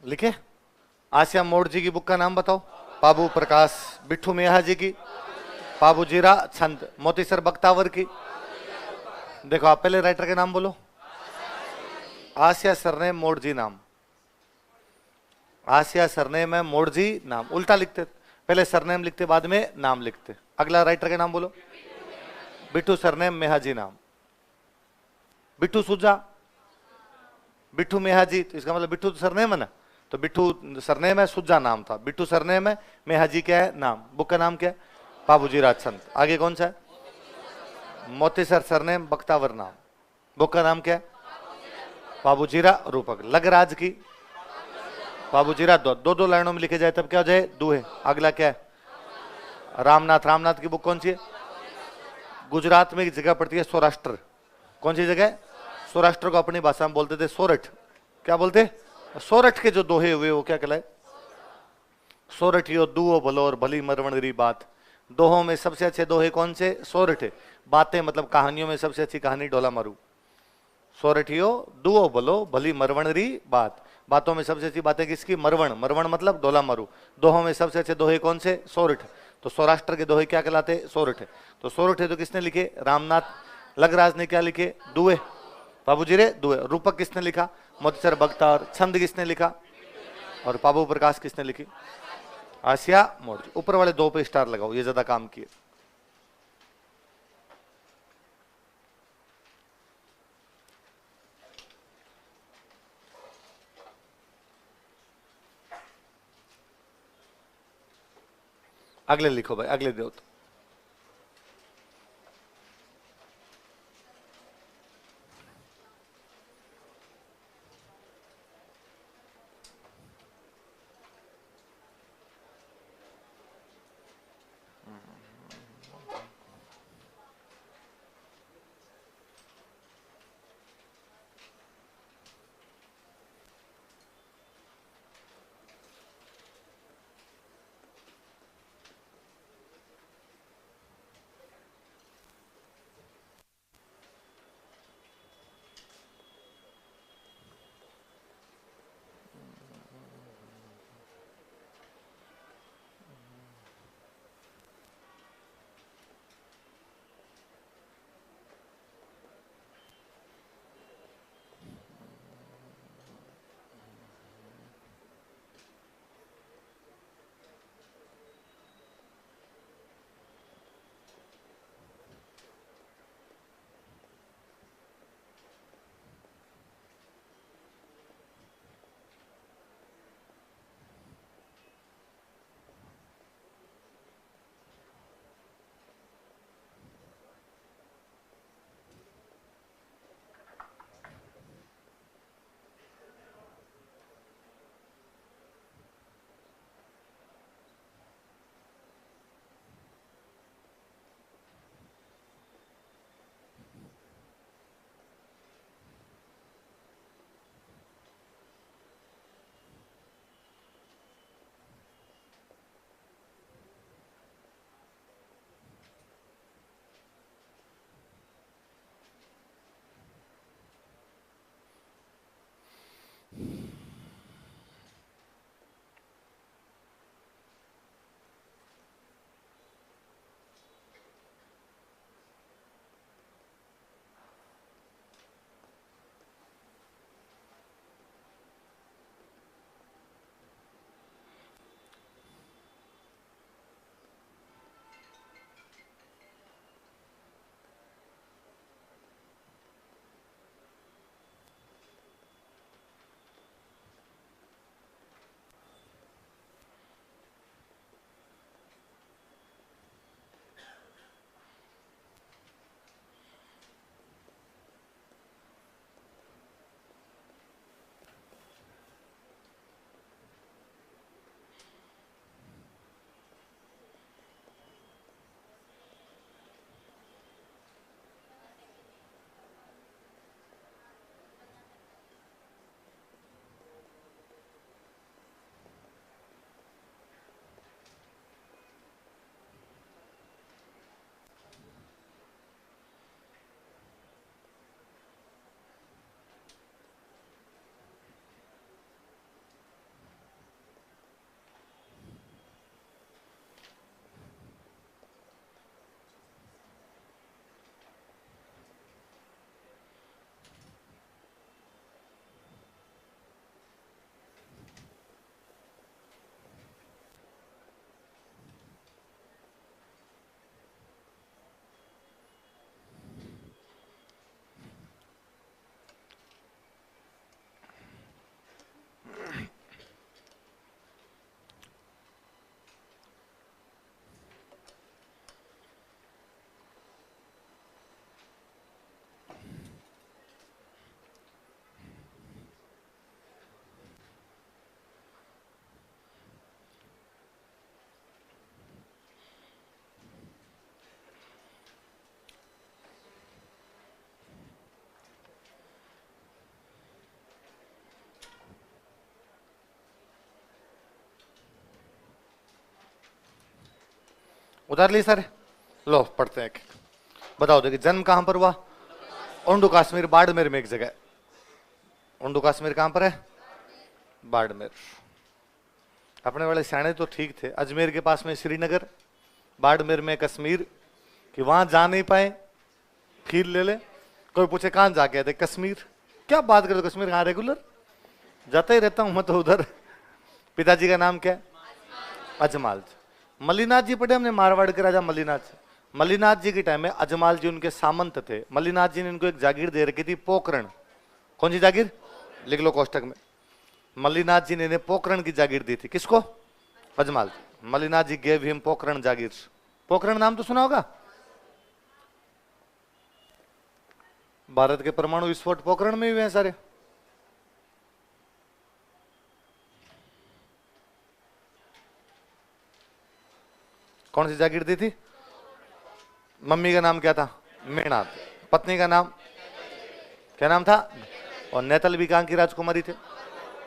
S1: लिखे। आसिया मोड़ जी की बुक का नाम बताओ। पाबू प्रकाश। बिट्ठू मियाहा जी की। पाबू जीरा छंद। मोतीसर बख्तावर की। देखो आप पहले राइटर के नाम बोलो। आसिया सरनेम मोड़ जी नाम। आसिया सरनेम है मोड़ जी नाम। उल्टा लिखते, पहले सरनेम लिखते बाद में नाम लिखते। अगला राइटर के नाम बोलो। बिट्ठू सरनेम मेहा जी नाम। बिट्ठू सुजा। बिट्ठू मेहा जी, तो इसका मतलब बिट्ठू तो सरनेम है ना, तो बिट्ठू सरनेम है, सुजा नाम था। बिट्ठू सरनेम है, मेहा जी क्या है नाम। बुक का नाम क्या है? बाबूजी राजचंद। आगे कौन सा है? मोतीसर सरनेम बख्तावर नाम। बुक का नाम क्या है? बाबूजीरा रूपक। लगराज की। बाबूजीरा दो दो लाइनों में लिखे जाए तब क्या हो जाए? दूहे। अगला क्या है? रामनाथ। रामनाथ की बुक कौन सी है? गुजरात में एक जगह पड़ती है सौराष्ट्र। कौन सी जगह? सौराष्ट्र को अपनी भाषा में बोलते थे सोरठ। क्या बोलते? सोरठ के जो दोहे हुए वो क्या कहलाए? सोरठियो दुओ भलो और भली मरवणरी बात। दोहों में सबसे अच्छे दोहे कौन से? सोरठ। बातें मतलब कहानियों में सबसे अच्छी कहानी डोला मारू। सोरठियो दुओ भलो भली मरवणरी बात। बातों में सबसे अच्छी बातें किसकी? मरवण। मरवण मतलब डोला मारू। दोहों में सबसे अच्छे दोहे कौन से? सोरठ। तो सौराष्ट्र के दोहे क्या कहलाते? सोरठ। तो सोरठ तो किसने लिखे? रामनाथ। लगराज ने क्या लिखे? दुए। बाबूजी रे दुए। रूपक किसने लिखा? मोतीसर बख्तावर। छंद किसने लिखा? और पाबू प्रकाश किसने लिखी? आसिया मोड़। ऊपर वाले दो पे स्टार लगाओ, ये ज्यादा काम किए। अगले लिखो भाई, अगले दो। उतार लिए सारे? लो पढ़ते हैं। बताओ देखिए, जन्म कहां पर हुआ? ओंडू कश्मीर, बाड़मेर में एक जगह। ओंडू कश्मीर कहां पर है? बाड़मेर। अपने वाले सियाने तो ठीक थे, अजमेर के पास में श्रीनगर, बाड़मेर में कश्मीर, कि वहां जा नहीं पाए, खीर ले ले। कोई पूछे कहां जाके आए थे? कश्मीर। क्या बात करते, कश्मीर कहां? रेगुलर जाता ही रहता हूं मैं तो उधर। पिताजी का नाम क्या है? अजमाल। मल्लीनाथ जी पढ़े हमने, मारवाड़ के राजा मल्लीनाथ। मल्लीनाथ जी के टाइम में अजमाल जी उनके सामंत थे। मल्लीनाथ जी ने इनको एक जागीर दे रखी थी, पोकरण। कौन सी जागीर? लिख लो कोष्टक में। मल्लीनाथ जी ने इन्हें पोकरण की जागीर दी थी। किसको? अजमाल। मल्लीनाथ जी गेव हिम पोकरण जागीर। पोकरण नाम तो सुना होगा। भारत के परमाणु विस्फोट पोकरण में हुए हैं सारे। कौन सी जागीर दी थी? मम्मी का नाम क्या था? मेणात। पत्नी का नाम क्या नाम था? और नेतल भी कहां की राजकुमारी थे?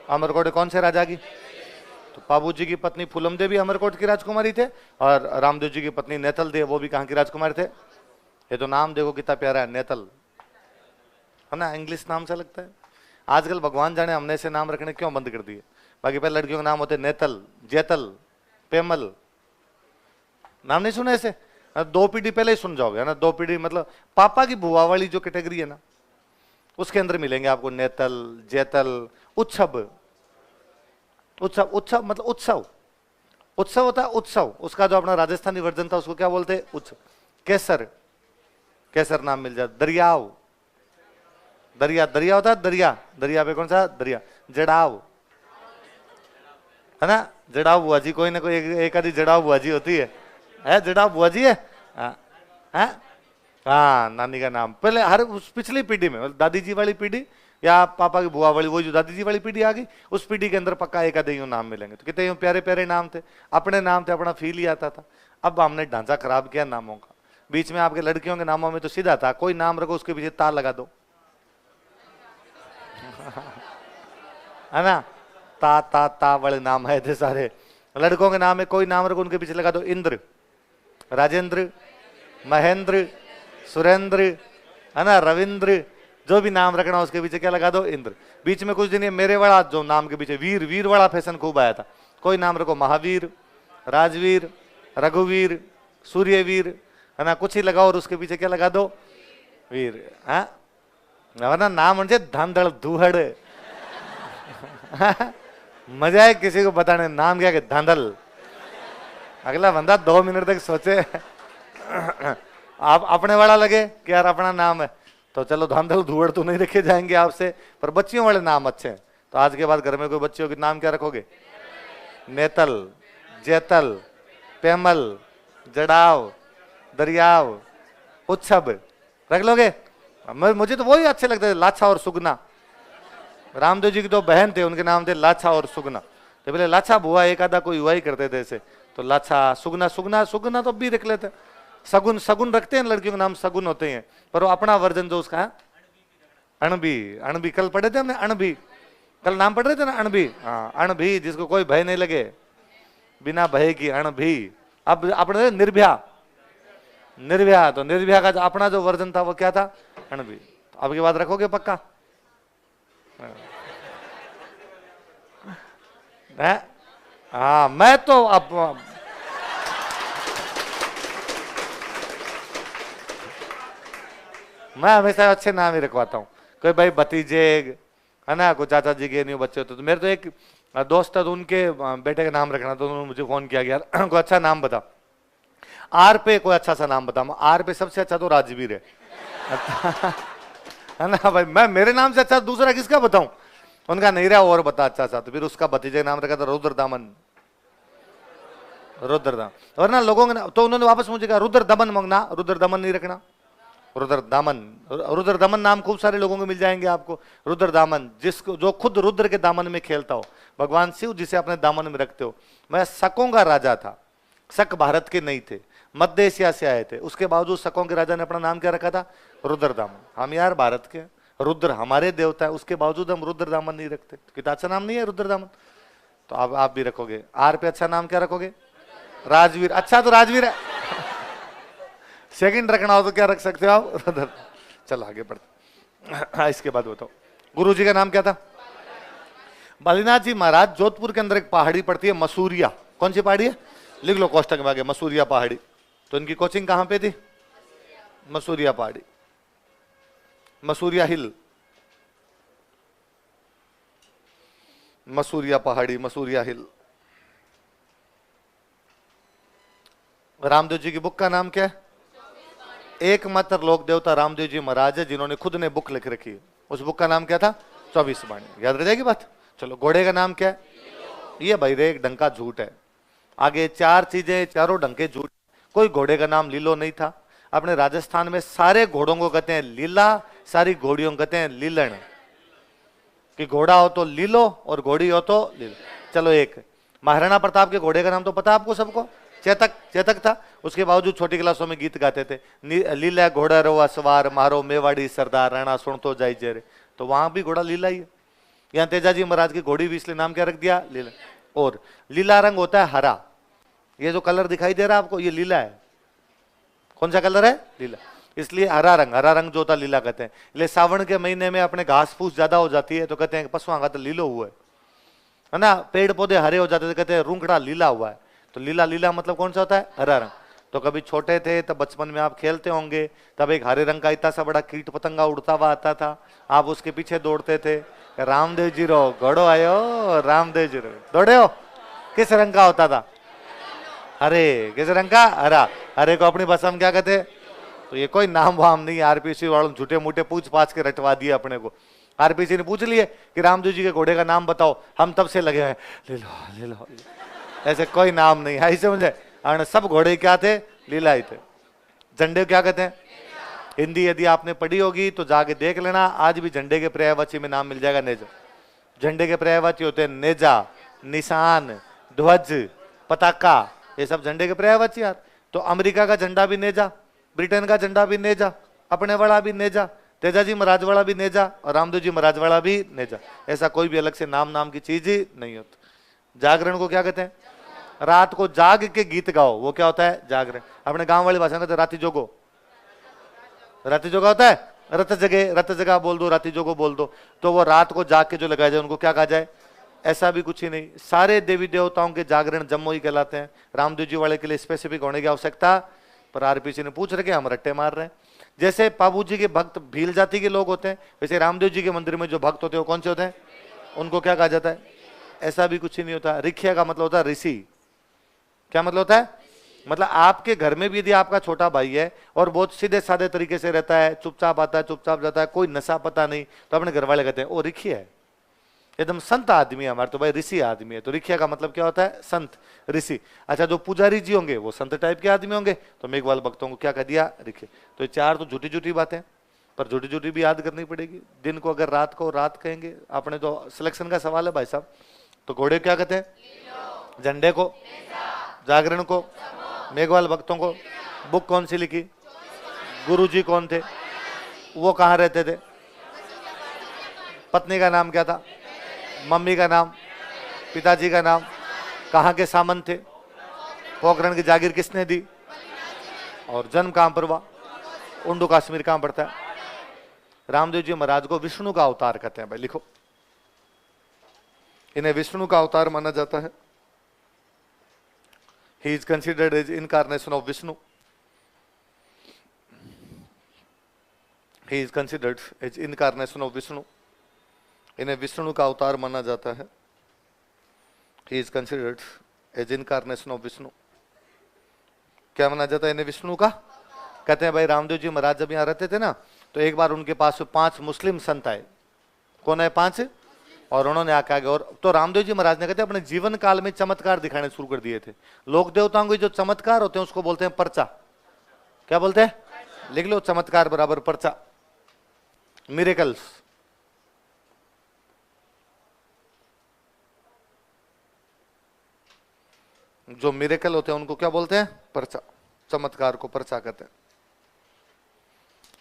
S1: अमरकोट कौन से राजा की? तो बाबू जी की पत्नी फूलम देवी अमरकोट की राजकुमारी थे, और रामदेव जी की पत्नी नेतल देव, वो भी कहां की राजकुमारी थे? ये तो नाम देखो कितना प्यारा है, नेतल, है ना? इंग्लिश नाम से लगता है। आजकल भगवान जाने हमने ऐसे नाम रखने क्यों बंद कर दिए। बाकी पहले लड़कियों के नाम होते नेतल, जेतल, पेमल। नाम नहीं सुने ऐसे? 2 पीढ़ी पहले ही सुन जाओगे, है ना? 2 पीढ़ी मतलब पापा की बुआ वाली जो कैटेगरी है ना, उसके अंदर मिलेंगे आपको नेतल, जेतल, उत्सव। उत्सव, उत्सव मतलब उत्सव। उत्सव होता है उत्सव, उसका जो अपना राजस्थानी वर्जन था उसको क्या बोलते हैं? उत्सव। केसर, केसर नाम मिल जाए। दरियाव, दरिया, दरिया होता है दरिया। दरिया पे कौन सा? दरिया। जड़ाव, है ना? जड़ाव बुआ जी, कोई ना कोई एक आधी जड़ाव बुआ जी होती है जड़ाव बुआ जी है। हाँ, नानी का नाम पहले हर उस पिछली पीढ़ी में, दादी जी वाली पीढ़ी या पापा की बुआ वाली, वो जो दादी जी वाली पीढ़ी आ गई, उस पीढ़ी के अंदर पक्का एक आधे यूं नाम मिलेंगे। तो कितने यूं प्यारे प्यारे नाम थे, अपने नाम थे, अपना फील ही आता था। अब हमने ढांचा खराब किया नामों का। बीच में आपके लड़कियों के नामों में तो सीधा था, कोई नाम रखो उसके पीछे ता लगा दो, है ना? ता ता ता वाले नाम है थे सारे। लड़कों के नाम में कोई नाम रखो उनके पीछे लगा दो इंद्र, राजेंद्र, महेंद्र, सुरेंद्र, है ना? रविंद्र, जो भी नाम रखना उसके पीछे क्या लगा दो? इंद्र। बीच में कुछ दिन ये मेरे वाला जो नाम के पीछे वीर, वीर वाला फैशन खूब आया था। कोई नाम रखो महावीर, राजवीर, रघुवीर, सूर्यवीर, है ना? कुछ ही लगाओ और उसके पीछे क्या लगा दो? वीर। हाँ, ना नाम म्हणजे धांधड़ धूहड़। मजा है किसी को बताने नाम क्या? धांधल। अगला बंदा 2 मिनट तक सोचे। आप अपने वाला लगे कि यार अपना नाम है, तो चलो धांधल धूहड़ तो नहीं रखे जाएंगे आपसे, पर बच्चियों वाले नाम अच्छे हैं। तो आज के बाद घर में कोई बच्चियों के नाम क्या रखोगे? नेतल, जेतल, पेमल, जड़ाव, दरियाव, उत्सव रख लोगे? मुझे तो वही अच्छे लगते थे, लाछा और सुगना। रामदेव जी की 2 बहन थे, उनके नाम थे लाछा और सुगना। तो पहले लाछा बुआ एक आधा कोई हुआ ही करते थे ऐसे, तो लाछा, सुगना, सुगना, सुगना तो भी रख लेते। सगुन, सगुन रखते हैं लड़कियों के नाम, सगुन होते हैं, पर वो अपना वर्जन जो उसका है अणबी। अणबी कल पढ़े थे हमने, अणबी कल नाम पढ़ रहे थे ना, अणबी। हाँ, अणबी, जिसको कोई भय नहीं लगे, बिना भय की अणबी। अब अपने निर्भया, निर्भया, तो निर्भया का अपना जो वर्जन था वो क्या था? अणबी। अब की बात रखोगे पक्का? हाँ, मैं तो अब मैं हमेशा अच्छे नाम ही रखवाता हूँ। कोई भाई भतीजे, है ना, कोई चाचा जी के नहीं बच्चे होते। तो मेरे तो एक दोस्त था, तो उनके बेटे का नाम रखना, तो उन्होंने मुझे फोन किया कि यार कोई अच्छा नाम बता, आर पे कोई अच्छा सा नाम बता। आर पे सबसे अच्छा तो राजवीर है। है ना भाई, मैं मेरे नाम से अच्छा दूसरा किसका बताऊं? उनका नहीं रहा और बता अच्छा सा, तो फिर उसका भतीजे नाम रखा था रुद्रदामन। रुद्रदामन, और ना लोगों ने तो उन्होंने वापस मुझे कहा रुद्रदमन मंगना, रुद्रदमन नहीं रखना, रुद्रदामन। रुद्रदमन नाम खूब सारे लोगों को मिल जाएंगे आपको। रुद्रदामन, जिसको जो खुद रुद्र के दामन में खेलता हो, भगवान शिव जिसे अपने दामन में रखते हो। मैं शकों का राजा था, शक भारत के नहीं थे, मध्य एशिया से आए थे, उसके बावजूद शकों के राजा ने अपना नाम क्या रखा था? रुद्रदामन। हम यार भारत के, रुद्र हमारे देवता है, उसके बावजूद हम रुद्रदामन नहीं रखते। कितना अच्छा नाम नहीं है रुद्रदामन? तो आप भी रखोगे। आर पे अच्छा नाम क्या रखोगे? राजवीर। अच्छा तो राजवीर है। सेकंड रखना हो तो क्या रख सकते हो आप? चलो आगे बढ़ते। इसके बाद बताओ, गुरु जी का नाम क्या था? बालीनाथ जी महाराज। जोधपुर के अंदर एक पहाड़ी पड़ती है मसूरिया। कौन सी पहाड़ी है? लिख लो कोष्टक में आगे, मसूरिया पहाड़ी। तो इनकी कोचिंग कहां पे थी? मसूरिया पहाड़ी, मसूरिया हिल, मसूरिया पहाड़ी, मसूरिया हिल। रामदेव जी की बुक का नाम क्या है? एकमात्र लोक देवता रामदेव जी महाराज है जिन्होंने खुद ने बुक लिख रखी है। उस बुक का नाम क्या था? 24 वाणी। याद रह जाएगी बात। चलो, घोड़े का नाम क्या है? ये भाई रे एक डंका झूठ है। आगे चार चीजें, चारों डंके झूठ। कोई घोड़े का नाम लीलो नहीं था। अपने राजस्थान में सारे घोड़ों को कहते हैं लीला, सारी घोड़ियों को कहते हैं लीलन। कि घोड़ा हो तो लीलो और घोड़ी हो तो लीलो। चलो, एक महाराणा प्रताप के घोड़े का नाम तो पता आपको सबको? चेतक। चेतक था। उसके बावजूद छोटी क्लासों में गीत गाते थे, लीला घोड़ा रोवा सवार, मारो मेवाड़ी सरदार, राणा सुन तो जाई जेरे। तो वहां भी घोड़ा लीला ही है। यहाँ तेजाजी महाराज की घोड़ी भी इसलिए नाम क्या रख दिया? लीला। और लीला रंग होता है हरा। ये जो कलर दिखाई दे रहा है आपको, ये लीला है। कौन सा कलर है? लीला। इसलिए हरा रंग, हरा रंग जो होता है लीला कहते हैं। इसलिए सावन के महीने में अपने घास फूस ज्यादा हो जाती है तो कहते हैं पशुओं का तो लीलो हुआ है ना। पेड़ पौधे हरे हो जाते तो कहते हैं रूंगड़ा लीला हुआ है। तो लीला, लीला मतलब कौन सा होता है? हरा रंग। तो कभी छोटे थे तब बचपन में आप खेलते होंगे, तब एक हरे रंग का इतना सा बड़ा कीट पतंगा उड़ता हुआ आता था, आप उसके पीछे दौड़ते थे। रामदेव जी रो घोड़ो आयो, रामदेव जी रो दौड़े हो। किस रंग का होता था? हरे। किस रंग का? हरा। हरे को अपनी भाषा में क्या कहते? तो ये कोई नाम वाम नहीं, आरपीसी वालों झूठे मूठे पूछ पाछ के रटवा दिए अपने को। आरपीसी ने पूछ लिए कि रामदेव जी के घोड़े का नाम बताओ, हम तब से लगे हैं ले लो ले लो। ऐसे कोई नाम नहीं है, ऐसे मुझे सब घोड़े क्या थे? लीला ही थे। झंडे क्या कहते हैं? हिंदी यदि आपने पढ़ी होगी तो जाके देख लेना, आज भी झंडे के पर्यायवाची में नाम मिल जाएगा नेजा। झंडे के पर्यायवाची होते हैं नेजा, निशान, ध्वज, पताका, ये सब झंडे के पर्यायवाची यार। तो अमेरिका का झंडा भी नेजा, ब्रिटेन का झंडा भी नेजा, अपने वाला भी नेजा, तेजाजी महाराज वाला भी नेजा और रामदेव जी महाराज वाला भी नेजा। ऐसा कोई भी अलग से नाम की चीज ही नहीं होती। जागरण को क्या कहते हैं? रात को जाग के गीत गाओ, वो क्या होता है? जागरण। अपने गांव वाली भाषा में कहते हैं राती जोगो। राती जोगा होता है रत जगे, रत जगा बोल दो, राती जोगो बोल दो। तो वो रात को जाग के जो लगाया जाए उनको क्या कहा जाए? ऐसा भी कुछ ही नहीं। सारे देवी देवताओं के जागरण जम्मू ही कहलाते हैं। रामदेव जी वाले के लिए स्पेसिफिक होने की आवश्यकता, पर आरपीसी ने पूछ रखे, हम रट्टे मार रहे हैं। जैसे बाबू जी के भक्त भील जाति के लोग होते हैं, वैसे रामदेव जी के मंदिर में जो भक्त होते हैं वो कौन से होते हैं? उनको क्या कहा जाता है? ऐसा भी कुछ ही नहीं होता। रिखिया का मतलब होता है ऋषि। क्या मतलब होता है? मतलब आपके घर में भी यदि आपका छोटा भाई है और बहुत सीधे साधे तरीके से रहता है, चुपचाप आता है चुपचाप जाता है, कोई नशा पता नहीं, तो अपने घर वाले कहते हैं वो रिखिया है, एकदम संत आदमी है हमारे, तो भाई ऋषि आदमी है। तो रिखिया का मतलब क्या होता है? संत, ऋषि। अच्छा, जो पुजारी जी होंगे वो संत टाइप के आदमी होंगे, तो मेघवाल भक्तों को क्या कह दिया? रिखिया। तो ये चार तो झूठी झूठी बातें, पर झूठी झूठी भी याद करनी पड़ेगी। दिन को अगर रात को रात कहेंगे, आपने तो सिलेक्शन का सवाल है भाई साहब। तो घोड़े क्या कहते हैं? झंडे को, जागरण को, मेघवाल भक्तों को। बुक कौन सी लिखी? गुरुजी कौन थे? वो कहाँ रहते थे? पत्नी का नाम क्या था? मम्मी का नाम? पिताजी का नाम? कहाँ के सामंत थे? पोखरण की जागीर किसने दी? और जन्म कहां पर हुआ? उंडू कश्मीर कहां पड़ता है? रामदेव जी महाराज को विष्णु का अवतार कहते हैं भाई, लिखो। इन्हें विष्णु का अवतार माना जाता है। He is considered as incarnation of Vishnu. He is considered as incarnation of Vishnu. इन्हें विष्णु का अवतार माना जाता है। He is considered as incarnation of Vishnu. क्या माना जाता है इन्हें? विष्णु का। कहते हैं भाई रामदेव जी महाराज जब यहाँ रहते थे ना, तो एक बार उनके पास 5 मुस्लिम संत आए। कौन है? 5। और उन्होंने आके आगे, और तो रामदेव जी महाराज ने कहते हैं अपने जीवन काल में चमत्कार दिखाने शुरू कर दिए थे। लोक देवताओं के जो चमत्कार होते हैं उसको बोलते हैं पर्चा। क्या बोलते हैं? लिख लो, चमत्कार बराबर पर्चा, मिरेकल्स। जो मिरेकल होते हैं उनको क्या बोलते हैं? पर्चा। चमत्कार को पर्चा कहते हैं।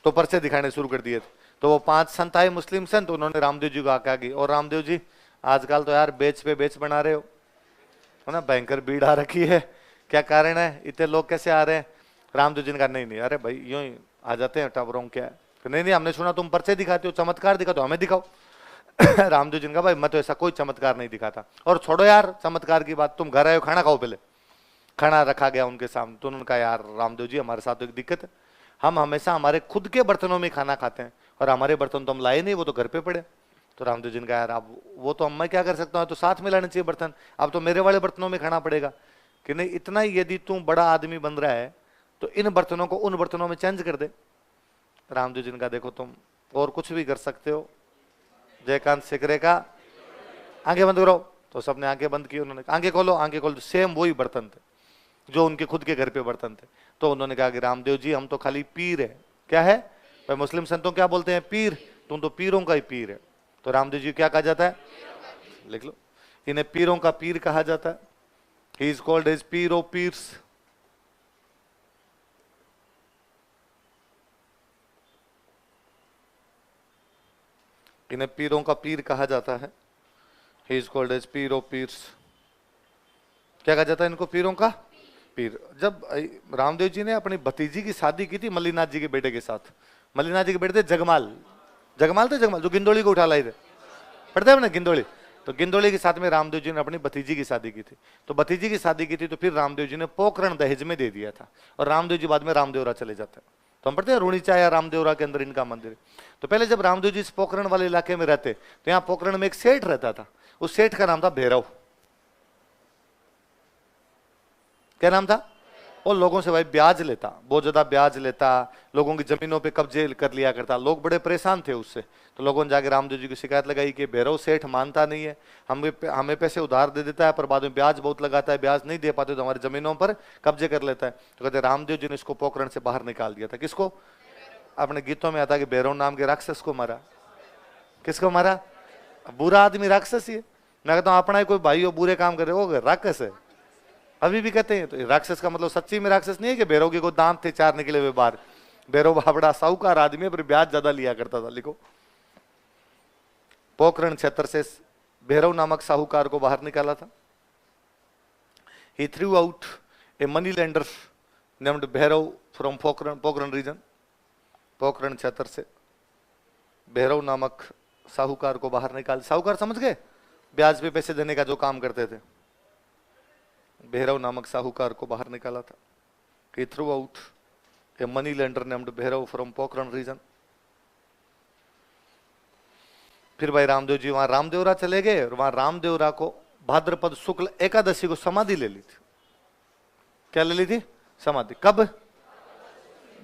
S1: तो पर्चे दिखाने शुरू कर दिए थे। तो वो 5 संत आए, मुस्लिम संत, उन्होंने रामदेव जी को आके आगे, और रामदेव जी आजकल तो यार बेच पे बेच बना रहे हो, है ना, भयंकर भीड़ आ रखी है, क्या कारण है, इतने लोग कैसे आ रहे हैं? रामदेव जी ने कहा नहीं नहीं, अरे भाई यूं ही आ जाते हैं टावरों, क्या है? नहीं नहीं, हमने सुना तुम पर्चे दिखाते हो, चमत्कार दिखाते हो, हमें दिखाओ। रामदेव जी ने कहा भाई मैं तो ऐसा कोई चमत्कार नहीं दिखाता। और छोड़ो यार चमत्कार की बात, तुम घर आए हो, खाना खाओ पहले। खाना रखा गया उनके सामने, तो उन्होंने कहा यार रामदेव जी हमारे साथ तो एक दिक्कत है, हम हमेशा हमारे खुद के बर्तनों में खाना खाते हैं और हमारे बर्तन तो हम लाए नहीं, वो तो घर पे पड़े। तो रामदेव जी ने कहा यार अब वो तो मैं क्या कर सकता हूँ, तो साथ में लाने चाहिए बर्तन, अब तो मेरे वाले बर्तनों में खाना पड़ेगा। कि नहीं, इतना ही यदि तू बड़ा आदमी बन रहा है तो इन बर्तनों को उन बर्तनों में चेंज कर दे। रामदेव जी ने कहा देखो तुम और कुछ भी कर सकते हो, जयकांत सिकरे का आंखें बंद करो। तो सबने आंखें बंद की, उन्होंने आंखें खोलो, आंखें खोलो, सेम वही बर्तन थे जो उनके खुद के घर पे बर्तन थे। तो उन्होंने कहा कि रामदेव जी हम तो खाली पीर है। क्या है भाई, मुस्लिम संतों क्या बोलते हैं, पीर, तुम तो पीरों का ही पीर है। तो रामदेव जी क्या कहा जाता है, लिख लो, इन्हें पीरों का पीर कहा जाता है। He is called as Pir of pirs. इन्हें पीरों का पीर कहा जाता है। He is called as Pir of pirs. क्या कहा जाता है इनको, पीरों का पीर। जब रामदेव जी ने अपनी भतीजी की शादी की थी मल्लीनाथ जी के बेटे के साथ, मल्लीनाथ जी के बेटे थे जगमाल, जगमाल थे, जगमाल जो गिंदोली को उठा लाए थे, पढ़ते हैं ना गिंदोली। तो गिंदोली के साथ में रामदेव जी ने अपनी भतीजी की शादी की थी। तो भतीजी की शादी की थी तो फिर रामदेव जी ने पोकरण दहेज में दे दिया था, और रामदेव जी बाद में रामदेवरा चले जाते हैं। तो हम पढ़ते हैं रुणीचा या रामदेवरा के अंदर इनका मंदिर। तो पहले जब रामदेव जी इस पोकरण वाले इलाके में रहते तो यहाँ पोकरण में एक सेठ रहता था, उस सेठ का नाम था भैरव। क्या नाम था, और लोगों से भाई ब्याज लेता, बहुत ज्यादा ब्याज लेता, लोगों की जमीनों पे कब्जे कर लिया करता। लोग बड़े परेशान थे उससे, तो लोगों ने जाके रामदेव जी की शिकायत लगाई कि भैरव सेठ मानता नहीं है, हमें पैसे उधार दे देता है पर बाद में ब्याज बहुत लगाता है, ब्याज नहीं दे पाते तो हमारी जमीनों पर कब्जे कर लेता है। तो कहते रामदेव जी ने इसको पोखरण से बाहर निकाल दिया था। किसको, अपने गीतों में आता कि भैरव नाम के राक्षस को मारा। किसको मारा, बुरा आदमी राक्षस ही है। मैं कहता हूँ अपना ही कोई भाई हो बुरे काम करे वो राक्षस है, अभी भी कहते हैं। तो राक्षस का मतलब सच्ची में राक्षस नहीं है कि भैरव के को दांत थे चार निकले हुए बाहर। भैरव बड़ा साहूकार आदमी है पर ब्याज ज्यादा लिया करता था। लिखो, पोखरण क्षेत्र से भैरव नामक साहूकार को बाहर निकाला था। He threw out a money lender named Bhairav from Pokhran region. Pokhran क्षेत्र से भैरव नामक साहूकार को बाहर निकाल, साहूकार समझ गए, ब्याज पे पैसे देने का जो काम करते थे। भैरव नामक साहूकार को बाहर निकाला था। He threw out a money lender named Bhairav from Pokhran region. फिर भाई रामदेव जी वहां रामदेवरा चले गए और वहां रामदेवरा को भाद्रपद शुक्ल एकादशी को समाधि ले ली थी। क्या ले ली थी, समाधि। कब,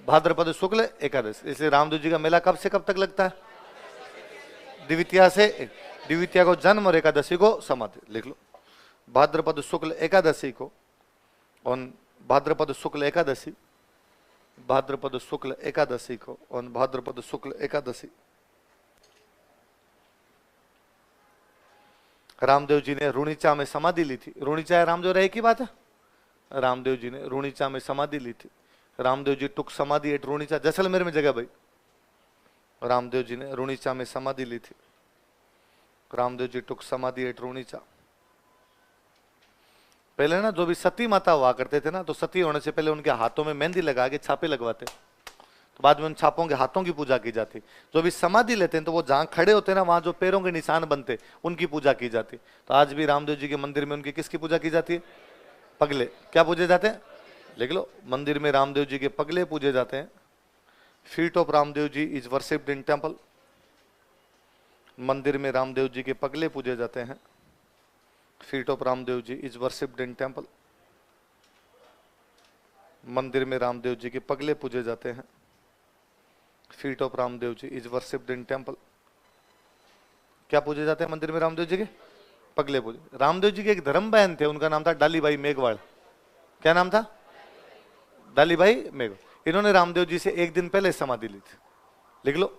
S1: भाद्रपद शुक्ल एकादशी। इसलिए रामदेव जी का मेला कब से कब तक लगता है, द्वितीया से, द्वितीया को जन्म और एकादशी को समाधि। लिख लो, भाद्रपद शुक्ल एकादशी को, और भाद्रपद शुक्ल एकादशी, भाद्रपद शुक्ल एकादशी को, और भाद्रपद शुक्ल एकादशी रामदेव जी ने रुणीचा में समाधि ली थी। रुणीचा है रामदेव एक ही बात है। रामदेव जी ने रुणीचा में समाधि ली थी। रामदेव जी टुक समाधि एट रुणीचा, जैसलमेर में जगह भाई। रामदेव जी ने रुणीचा में समाधि ली थी। रामदेव जी टुक समाधि एट रुणीचा। पहले ना जो भी सती माता हुआ करते थे ना, तो सती होने से पहले उनके हाथों में मेहंदी लगा के छापे लगवाते, तो बाद में उन छापों के हाथों की पूजा की जाती। जो भी समाधि लेते हैं तो वो जहां खड़े होते हैं ना, वहां जो पैरों के निशान बनते उनकी पूजा की जाती। तो आज भी रामदेव जी के मंदिर में उनकी किसकी पूजा की जाती है, पगले। क्या पूजे जाते हैं, लिख लो, मंदिर में रामदेव जी के पगले पूजे जाते हैं। Feet of Ramdev ji is worshipped in temple. मंदिर में रामदेव जी के पगले पूजे जाते हैं। Feet of Ramdev ji is worshipped in temple. मंदिर में रामदेव जी के पगले पूजे जाते हैं। Feet of Ramdev ji is worshipped in temple. क्या पूजे जाते हैं मंदिर में रामदेव जी के, पगले पूजे। रामदेव जी के एक धर्म बहन थे, उनका नाम था डालीबाई मेघवाल। क्या नाम था, डालीबाई मेघवाल। इन्होंने रामदेव जी से एक दिन पहले समाधि ली थी। लिख लो,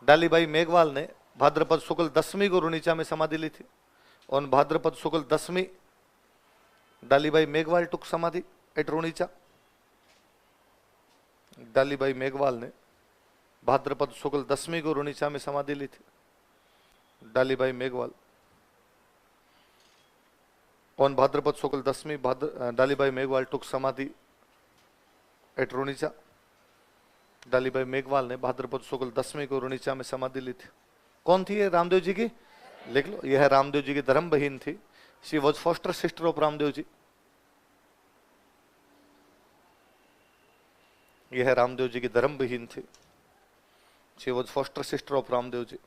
S1: डालीबाई मेघवाल ने भाद्रपद शुक्ल दशमी को रुणीचा में समाधि ली थी। और भाद्रपद शुक्ल दशमी डालीबाई मेघवाल टुक समाधि एट रुणीचा। डालीबाई मेघवाल ने भाद्रपद शुक्ल दशमी को रुणीचा में समाधि ली थी। डालीबाई मेघवाल और भाद्रपद शुक्ल दशमी डालीबाई मेघवाल टुक समाधि एट रुणीचा। डालीबाई मेघवाल ने भाद्रपद शुक्ल 10वीं को रुणीचा में समाधि ली थी। कौन थी ये? रामदेव जी की, लिख लो, यह रामदेव जी की धर्म बहन थी। She was foster sister of Ramdev ji. यह रामदेव जी की धर्म बहन थी। She was foster sister of Ramdev ji.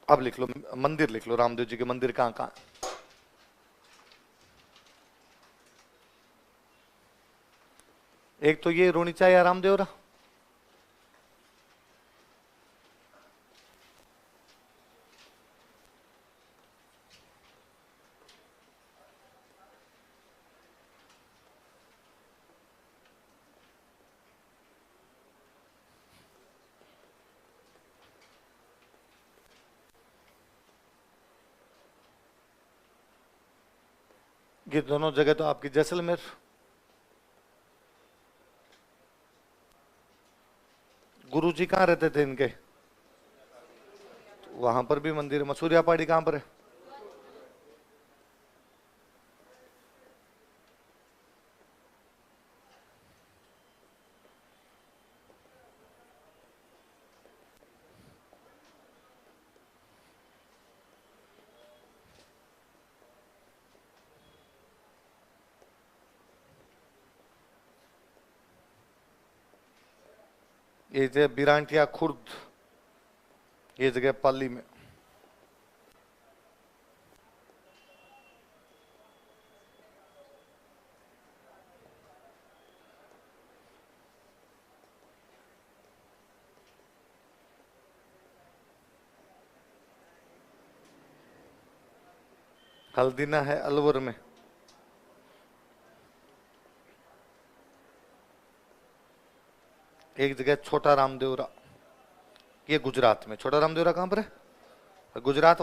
S1: अब लिख लो मंदिर, लिख लो रामदेव जी के मंदिर कहां कहां। एक तो ये रुणीचा या रामदेवरा, ये दोनों जगह तो आपकी जैसलमेर। गुरु जी कहाँ रहते थे इनके? वहां पर भी मंदिर है। मसूरिया पहाड़ी कहां पर है? ये जगह बिरांटिया खुर्द, ये जगह पाली में। हल्दीना है अलवर में। एक जगह छोटा रामदेवरा, ये गुजरात में। छोटा रामदेवरा कहां पर है? गुजरात वाले